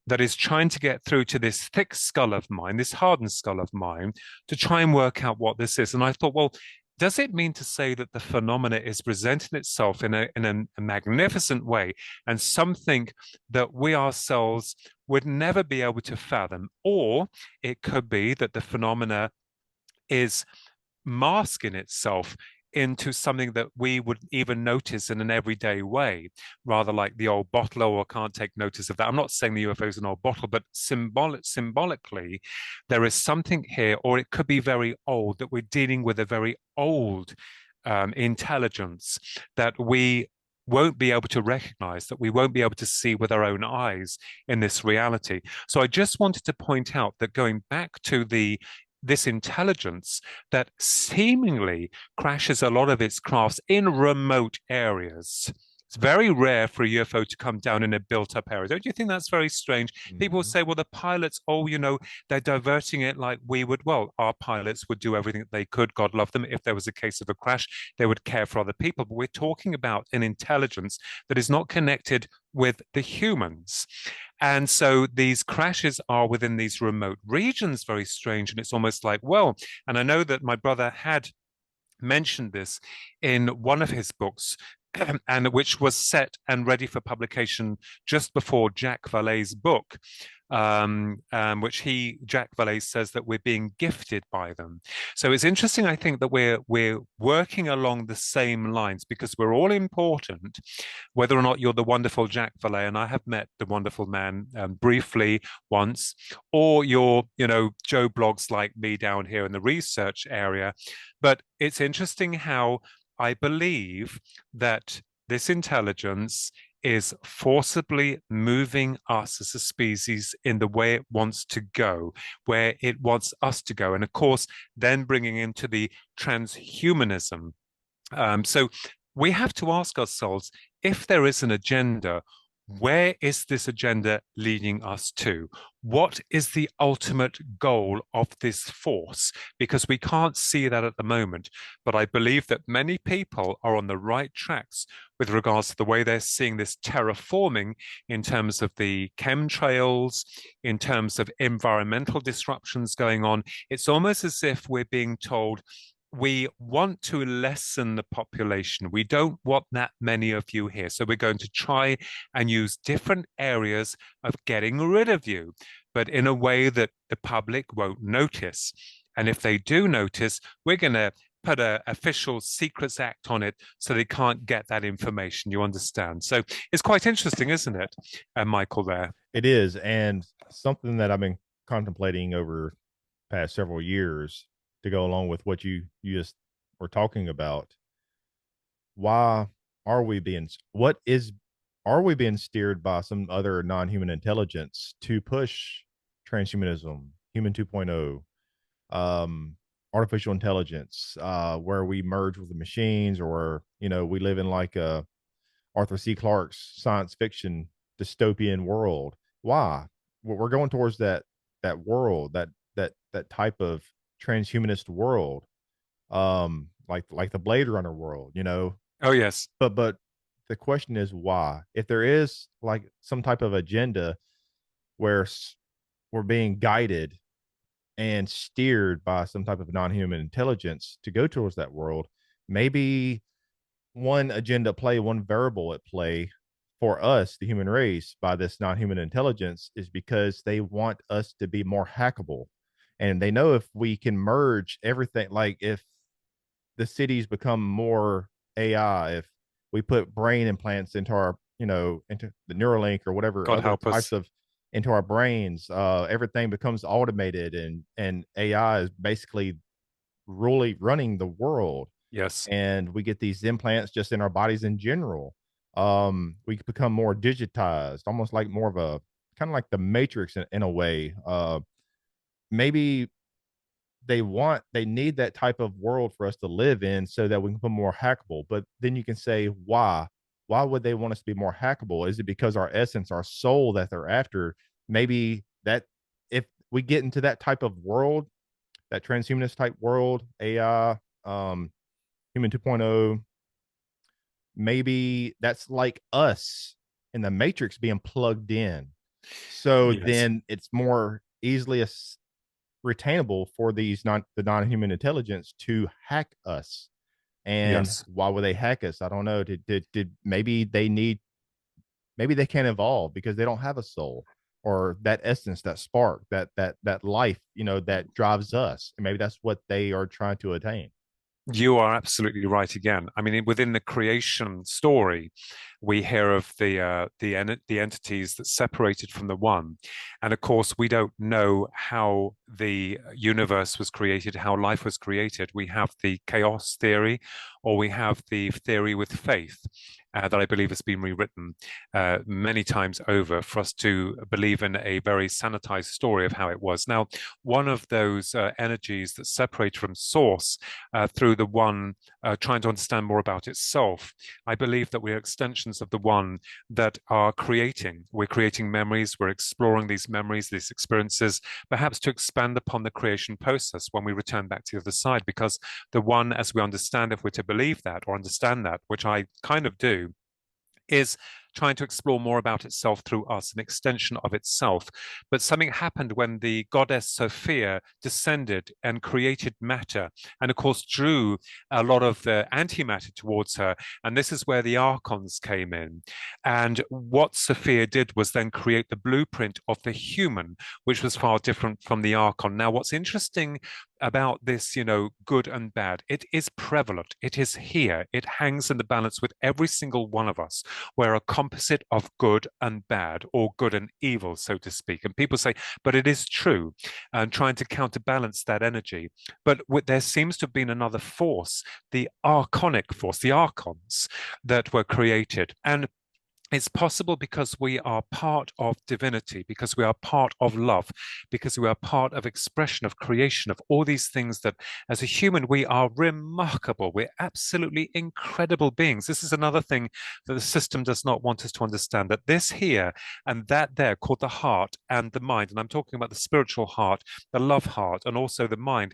that is trying to get through to this thick skull of mine, this hardened skull of mine, to try and work out what this is. And I thought, well, does it mean to say that the phenomena is presenting itself in a magnificent way and something that we ourselves would never be able to fathom? Or it could be that the phenomena is masking itself into something that we would even notice in an everyday way, rather like the old bottle. Oh, I can't take notice of that. I'm not saying the UFO is an old bottle, but symbolically, there is something here, or it could be very old, that we're dealing with a very old intelligence that we won't be able to recognize, that we won't be able to see with our own eyes in this reality. So I just wanted to point out that going back to this intelligence that seemingly crashes a lot of its crafts in remote areas. It's very rare for a UFO to come down in a built-up area. Don't you think that's very strange? People say, well, the pilots, oh, you know, they're diverting it like we would. Well, our pilots would do everything that they could. God love them. If there was a case of a crash, they would care for other people. But we're talking about an intelligence that is not connected with the humans. And so these crashes are within these remote regions, very strange. And it's almost like, well, and I know that my brother had mentioned this in one of his books, and which was set and ready for publication just before Jack Vallet's book, which Jack Vallet says that we're being gifted by them. So it's interesting, I think, that we're working along the same lines because we're all important, whether or not you're the wonderful Jack Vallet, and I have met the wonderful man briefly once, or you're, you know, Joe Blogs like me down here in the research area. But it's interesting how I believe that this intelligence is forcibly moving us as a species in the way it wants to go, where it wants us to go. And of course, then bringing into the transhumanism. So we have to ask ourselves, if there is an agenda, where is this agenda leading us to? What is the ultimate goal of this force? Because we can't see that at the moment. But I believe that many people are on the right tracks with regards to the way they're seeing this terraforming in terms of the chemtrails, in terms of environmental disruptions going on. It's almost as if we're being told, we want to lessen the population. We don't want that many of you here. So we're going to try and use different areas of getting rid of you, but in a way that the public won't notice. And if they do notice, we're going to put an official Secrets Act on it so they can't get that information. You understand? So it's quite interesting, isn't it, Michael, there? It is. And something that I've been contemplating over past several years to go along with what you just were talking about. Why are we being steered by some other non-human intelligence to push transhumanism, human 2.0, artificial intelligence, where we merge with the machines, or, you know, we live in like Arthur C. Clarke's science fiction dystopian world? Why? We're going towards that world, that type of transhumanist world, like the Blade Runner world, you know. Oh yes. But the question is why? If there is like some type of agenda where we're being guided and steered by some type of non-human intelligence to go towards that world, maybe one agenda at play, one variable at play for us, the human race, by this non-human intelligence is because they want us to be more hackable. And they know if we can merge everything, like if the cities become more AI, if we put brain implants into our, you know, into the Neuralink or whatever God other types us. of into our brains, everything becomes automated, and AI is basically really running the world. Yes. And we get these implants just in our bodies in general. We become more digitized, almost like more of a kind of like the Matrix in a way. Maybe they need that type of world for us to live in so that we can become more hackable. But then you can say, why would they want us to be more hackable? Is it because our essence, our soul that they're after? Maybe that if we get into that type of world, that transhumanist type world, AI, human 2.0, maybe that's like us in the Matrix being plugged in. So Yes. then it's more easily retainable for the non-human intelligence to hack us. And Yes. why would they hack us? I don't know. Did maybe they can't evolve because they don't have a soul, or that essence, that spark, that life, you know, that drives us. And maybe that's what they are trying to attain. You are absolutely right again. I mean, within the creation story, we hear of the entities that separated from the one, and of course, we don't know how the universe was created, how life was created. We have the chaos theory, or we have the theory with faith. that I believe has been rewritten many times over for us to believe in a very sanitized story of how it was. Now, one of those energies that separate from source through the one trying to understand more about itself, I believe that we're extensions of the one that are creating. We're creating memories, we're exploring these memories, these experiences, perhaps to expand upon the creation process when we return back to the other side, because the one, as we understand, if we're to believe that or understand that, which I kind of do, is trying to explore more about itself through us, an extension of itself. But something happened when the goddess Sophia descended and created matter, and of course drew a lot of the antimatter towards her. And this is where the archons came in. And what Sophia did was then create the blueprint of the human, which was far different from the archon. Now, what's interesting about this, good and bad, it is prevalent. It is here. It hangs in the balance with every single one of us. We're a composite of good and bad, or good and evil, so to speak. And people say, but it is true, and trying to counterbalance that energy. But there seems to have been another force, the archonic force, the archons that were created. And it's possible because we are part of divinity, because we are part of love, because we are part of expression, of creation, of all these things that as a human, we are remarkable. We're absolutely incredible beings. This is another thing that the system does not want us to understand, that this here and that there, called the heart and the mind, and I'm talking about the spiritual heart, the love heart, and also the mind,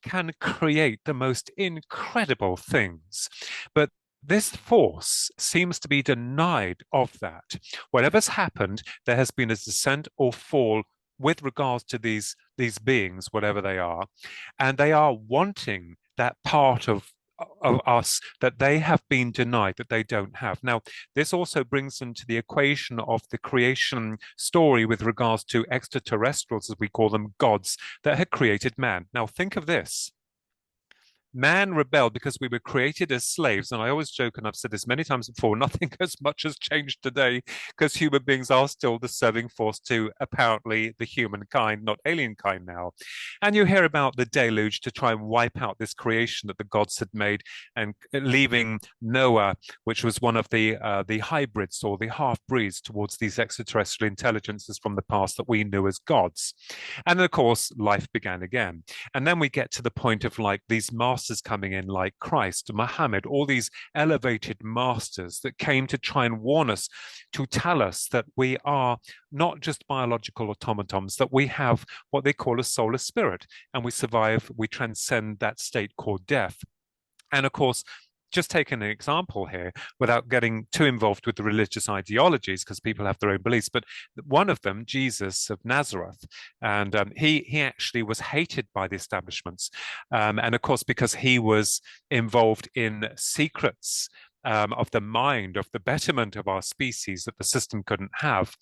can create the most incredible things. But this force seems to be denied of that. Whatever's happened, there has been a descent or fall with regards to these beings, whatever they are, and they are wanting that part of us that they have been denied, that they don't have. Now, this also brings into the equation of the creation story with regards to extraterrestrials, as we call them, gods that had created man. Now, think of this. Man rebelled because we were created as slaves. And I always joke, and I've said this many times before, nothing as much has changed today, because human beings are still the serving force to apparently the humankind, not alien kind now. And you hear about the deluge to try and wipe out this creation that the gods had made, and leaving Noah, which was one of the hybrids or the half-breeds towards these extraterrestrial intelligences from the past that we knew as gods. And of course, life began again. And then we get to the point of like these masters coming in, like Christ, Muhammad, all these elevated masters that came to try and warn us, to tell us that we are not just biological automatons, that we have what they call a solar spirit, and we survive, we transcend that state called death. And of course, just taking an example here, without getting too involved with the religious ideologies, because people have their own beliefs, but one of them, Jesus of Nazareth, and he actually was hated by the establishments, and of course because he was involved in secrets of the mind, of the betterment of our species that the system couldn't have.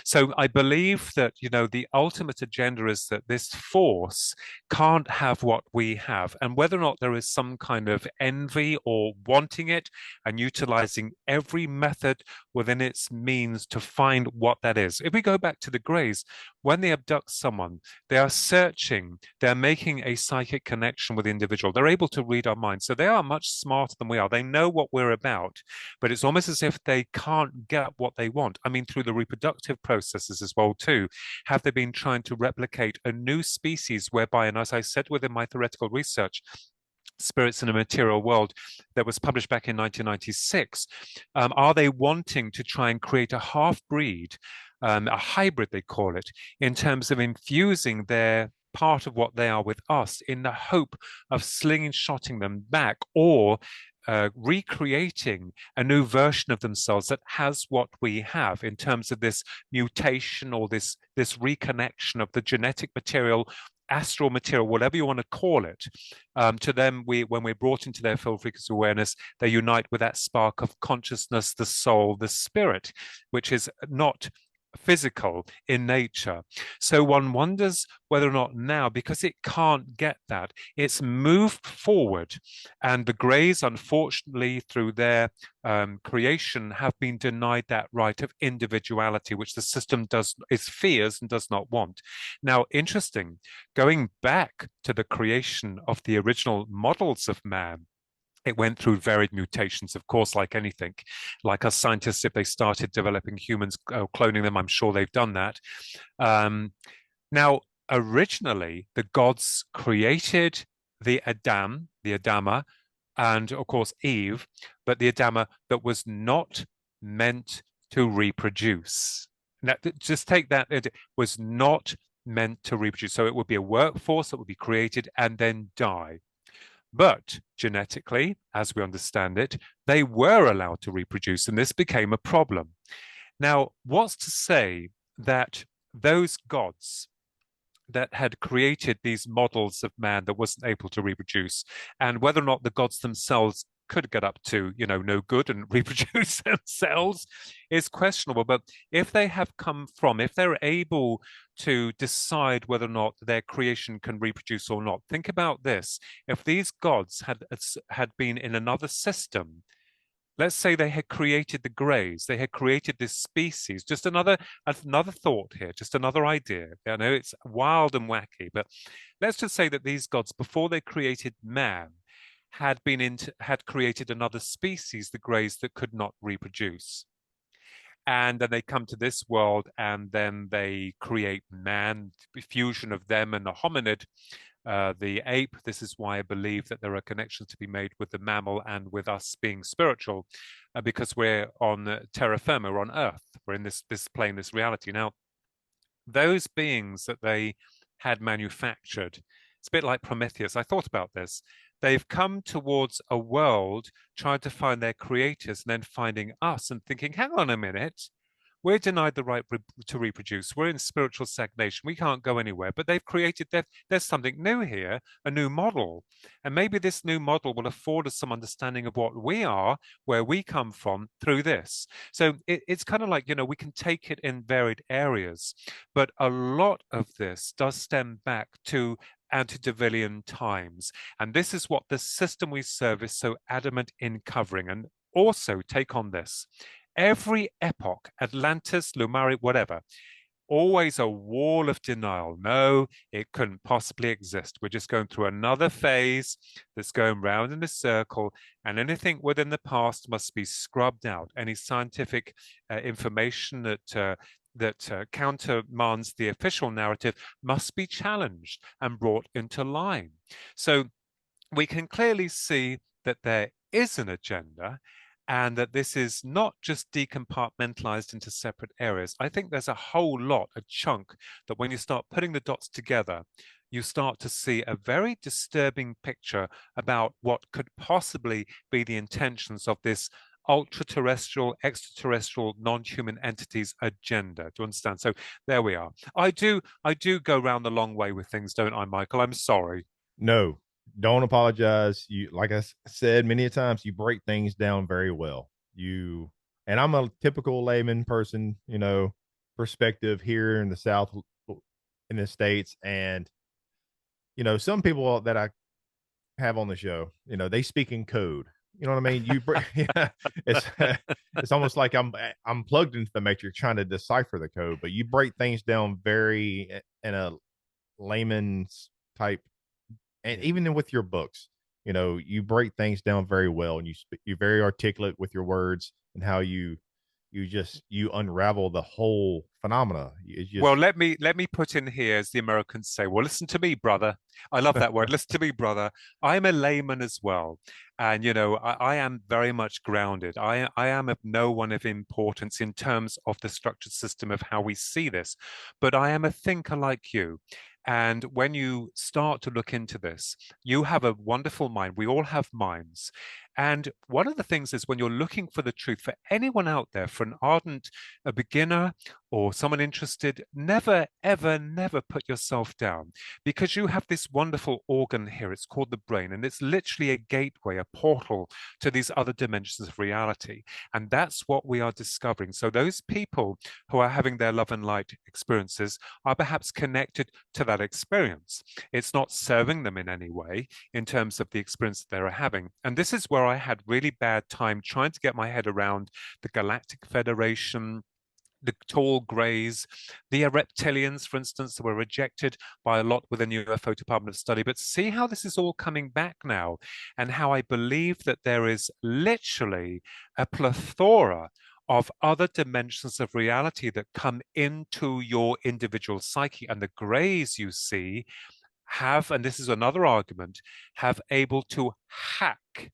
So I believe that, the ultimate agenda is that this force can't have what we have. And whether or not there is some kind of envy or wanting it and utilizing every method within its means to find what that is. If we go back to the Greys, when they abduct someone, they are searching, they're making a psychic connection with the individual. They're able to read our minds. So they are much smarter than we are. They know what we're about, but it's almost as if they can't get what they want. I mean, through the reproductive processes as well, too, have they been trying to replicate a new species whereby, and as I said within my theoretical research, Spirits in a Material World, that was published back in 1996, are they wanting to try and create a half-breed, a hybrid they call it, in terms of infusing their part of what they are with us in the hope of slingshotting them back, or recreating a new version of themselves that has what we have in terms of this mutation or this reconnection of the genetic material, astral material, whatever you want to call it. To them, when we're brought into their full frequency awareness, they unite with that spark of consciousness, the soul, the spirit, which is not physical in nature. So one wonders whether or not now, because it can't get that, it's moved forward, and the Greys, unfortunately, through their creation, have been denied that right of individuality, which the system fears and does not want. Now, interesting, going back to the creation of the original models of man, It went through varied mutations, of course, like anything. Like us scientists, if they started developing humans, cloning them, I'm sure they've done that. Now, originally, the gods created the Adam, the Adama, and of course Eve, but the Adama that was not meant to reproduce. Now, just take that, it was not meant to reproduce. So it would be a workforce that would be created and then die. But genetically, as we understand it, they were allowed to reproduce, and this became a problem. Now, what's to say that those gods that had created these models of man that wasn't able to reproduce, and whether or not the gods themselves could get up to, no good and reproduce themselves is questionable. But if they have come from, if they're able to decide whether or not their creation can reproduce or not, think about this. If these gods had been in another system, let's say they had created the greys, they had created this species, just another thought here, just another idea. I know it's wild and wacky, but let's just say that these gods, before they created man, had created another species, the greys, that could not reproduce. And then they come to this world, and then they create man, fusion of them and a hominid, the ape. This is why I believe that there are connections to be made with the mammal and with us being spiritual, because we're on terra firma, we're on Earth, we're in this plane, this reality. Now, those beings that they had manufactured, it's a bit like Prometheus. I thought about this. They've come towards a world trying to find their creators and then finding us and thinking, hang on a minute, we're denied the right to reproduce. We're in spiritual stagnation. We can't go anywhere. But they've created, there's something new here, a new model. And maybe this new model will afford us some understanding of what we are, where we come from through this. So it's kind of like, we can take it in varied areas. But a lot of this does stem back to antediluvian times. And this is what the system we serve is so adamant in covering. And also take on this. Every epoch, Atlantis, Lumari, whatever, always a wall of denial. No, it couldn't possibly exist. We're just going through another phase that's going round in a circle, and anything within the past must be scrubbed out. Any scientific information that countermands the official narrative must be challenged and brought into line. So we can clearly see that there is an agenda, and that this is not just decompartmentalized into separate areas. I think there's a whole lot, a chunk, that when you start putting the dots together, you start to see a very disturbing picture about what could possibly be the intentions of this ultra-terrestrial, extraterrestrial, non-human entities agenda. Do you understand? So there we are. I do go round the long way with things, don't I, Michael? I'm sorry. No, don't apologize. You, like I said many a times, you break things down very well. And I'm a typical layman person, perspective here in the South, in the States. And, some people that I have on the show, they speak in code. You know what I mean? Yeah, it's almost like I'm plugged into the matrix trying to decipher the code, but you break things down very in a layman's type. And even with your books, you break things down very well, and you're very articulate with your words and how you unravel the whole phenomena. Well, let me put in here, as the Americans say, well, listen to me, brother. I love that word. Listen to me, brother. I'm a layman as well. And, I am very much grounded. I am of no one of importance in terms of the structured system of how we see this. But I am a thinker like you. And when you start to look into this, you have a wonderful mind. We all have minds. And one of the things is when you're looking for the truth, for anyone out there, for an ardent, a beginner, or someone interested, never, ever, never put yourself down, because you have this wonderful organ here. It's called the brain, and it's literally a gateway, a portal to these other dimensions of reality. And that's what we are discovering. So those people who are having their love and light experiences are perhaps connected to that experience. It's not serving them in any way in terms of the experience that they're having. And this is where I had really bad time trying to get my head around the Galactic Federation, the tall greys, the reptilians, for instance, that were rejected by a lot within the UFO Department of Study. But see how this is all coming back now, and how I believe that there is literally a plethora of other dimensions of reality that come into your individual psyche. And the greys you see have, and this is another argument, have able to hack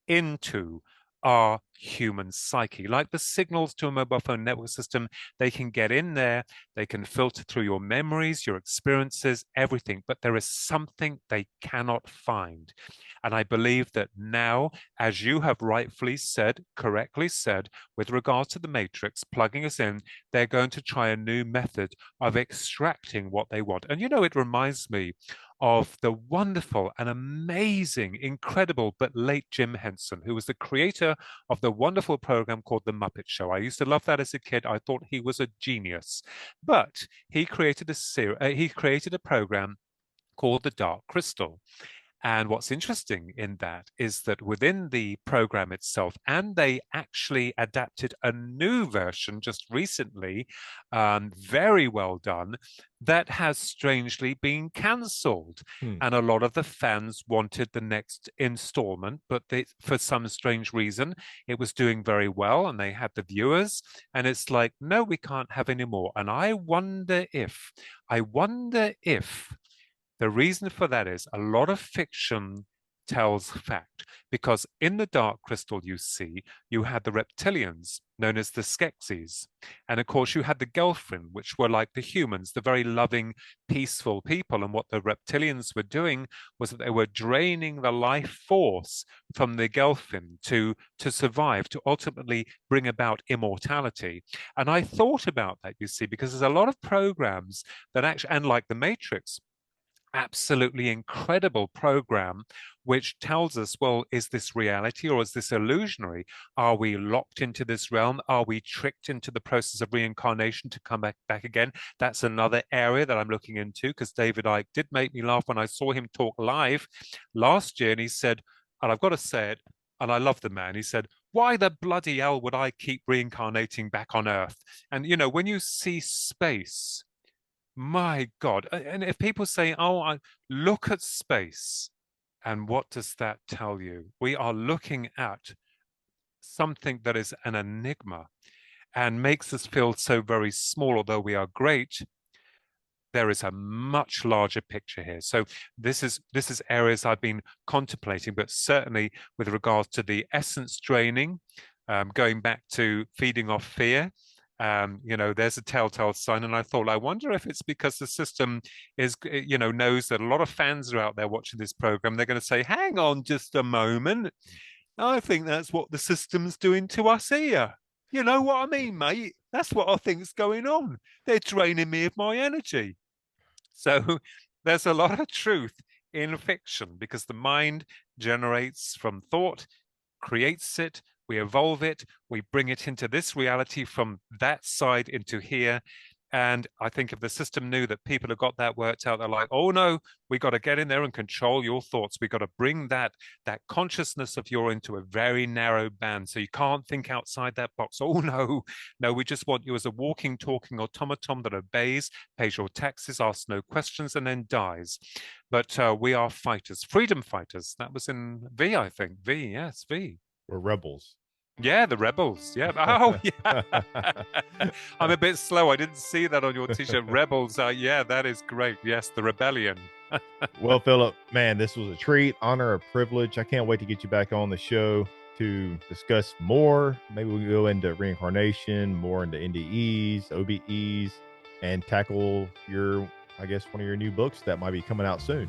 into our human psyche. Like the signals to a mobile phone network system, they can get in there, they can filter through your memories, your experiences, everything, but there is something they cannot find. And I believe that now, as you have rightfully said, correctly said, with regards to the Matrix, plugging us in, they're going to try a new method of extracting what they want. And it reminds me of the wonderful and amazing, incredible, but late Jim Henson, who was the creator of the wonderful program called The Muppet Show. I used to love that as a kid. I thought he was a genius. But he created a program called The Dark Crystal. And what's interesting in that is that within the program itself, and they actually adapted a new version just recently, very well done, that has strangely been cancelled. And a lot of the fans wanted the next installment, but for some strange reason, it was doing very well and they had the viewers. And it's like, no, we can't have any more. And I wonder if the reason for that is a lot of fiction tells fact, because in the Dark Crystal you had the reptilians known as the Skeksis, and of course you had the Gelfrin, which were like the humans, the very loving, peaceful people. And what the reptilians were doing was that they were draining the life force from the Gelfrin to survive, to ultimately bring about immortality. And I thought about that, because there's a lot of programs that actually, and like the Matrix, absolutely incredible program, which tells us, well, is this reality or is this illusionary? Are we locked into this realm? Are we tricked into the process of reincarnation to come back again? That's another area that I'm looking into, because David Icke did make me laugh when I saw him talk live last year. And he said, and I've got to say it, and I love the man, he said, why the bloody hell would I keep reincarnating back on Earth? And, when you see space, my God. And if people say, I look at space, and what does that tell you? We are looking at something that is an enigma and makes us feel so very small, although we are great. There is a much larger picture here. So this is areas I've been contemplating, but certainly with regards to the essence draining, going back to feeding off fear, there's a telltale sign. And I thought, I wonder if it's because the system is, knows that a lot of fans are out there watching this program. They're going to say, hang on just a moment. I think that's what the system's doing to us here. You know what I mean, mate? That's what I think's going on. They're draining me of my energy. So there's a lot of truth in fiction, because the mind generates from thought, creates it, we evolve it, we bring it into this reality from that side into here. And I think if the system knew that people have got that worked out, they're like, oh no, we got to get in there and control your thoughts. We got to bring that consciousness of yours into a very narrow band, so you can't think outside that box. Oh no, we just want you as a walking, talking automaton that obeys, pays your taxes, asks no questions, and then dies. But we are fighters, freedom fighters. That was in V, I think. V, yes, V. We're rebels. Yeah, the rebels. Yeah. Oh, yeah. I'm a bit slow. I didn't see that on your t-shirt. Rebels. Yeah, that is great. Yes, the rebellion. Well, Philip, man, this was a treat, honor, a privilege. I can't wait to get you back on the show to discuss more. Maybe we'll go into reincarnation, more into NDEs, OBEs, and tackle one of your new books that might be coming out soon.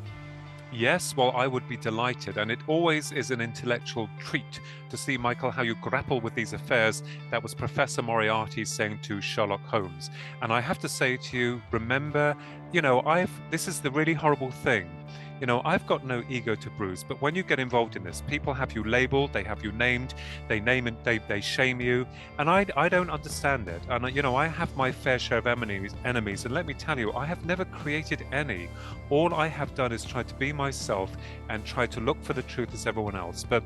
Yes, well, I would be delighted. And it always is an intellectual treat to see, Michael, how you grapple with these affairs. That was Professor Moriarty saying to Sherlock Holmes. And I have to say to you, remember, this is the really horrible thing. You know, I've got no ego to bruise, but when you get involved in this, people have you labeled, they have you named, they name and they shame you, and I don't understand it. And you know, I have my fair share of enemies, and let me tell you, I have never created any. All I have done is try to be myself and try to look for the truth as everyone else. But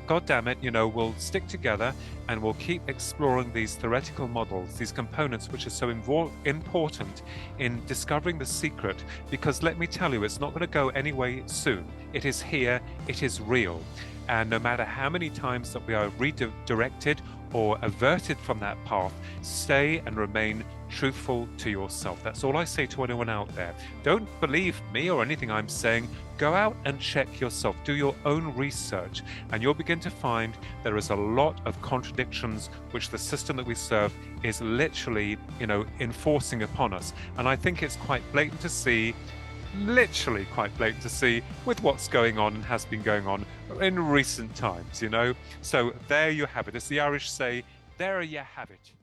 God damn it, you know, we'll stick together and we'll keep exploring these theoretical models, these components which are so important in discovering the secret, because let me tell you, it's not going to go anyway soon. It is here, it is real. And no matter how many times that we are redirected or averted from that path, stay and remain truthful to yourself. That's all I say to anyone out there. Don't believe me or anything I'm saying. Go out and check yourself. Do your own research, and you'll begin to find there is a lot of contradictions which the system that we serve is literally, you know, enforcing upon us. And I think it's quite blatant to see, literally quite blatant to see, with what's going on and has been going on in recent times, you know. So there you have it. As the Irish say, there you have it.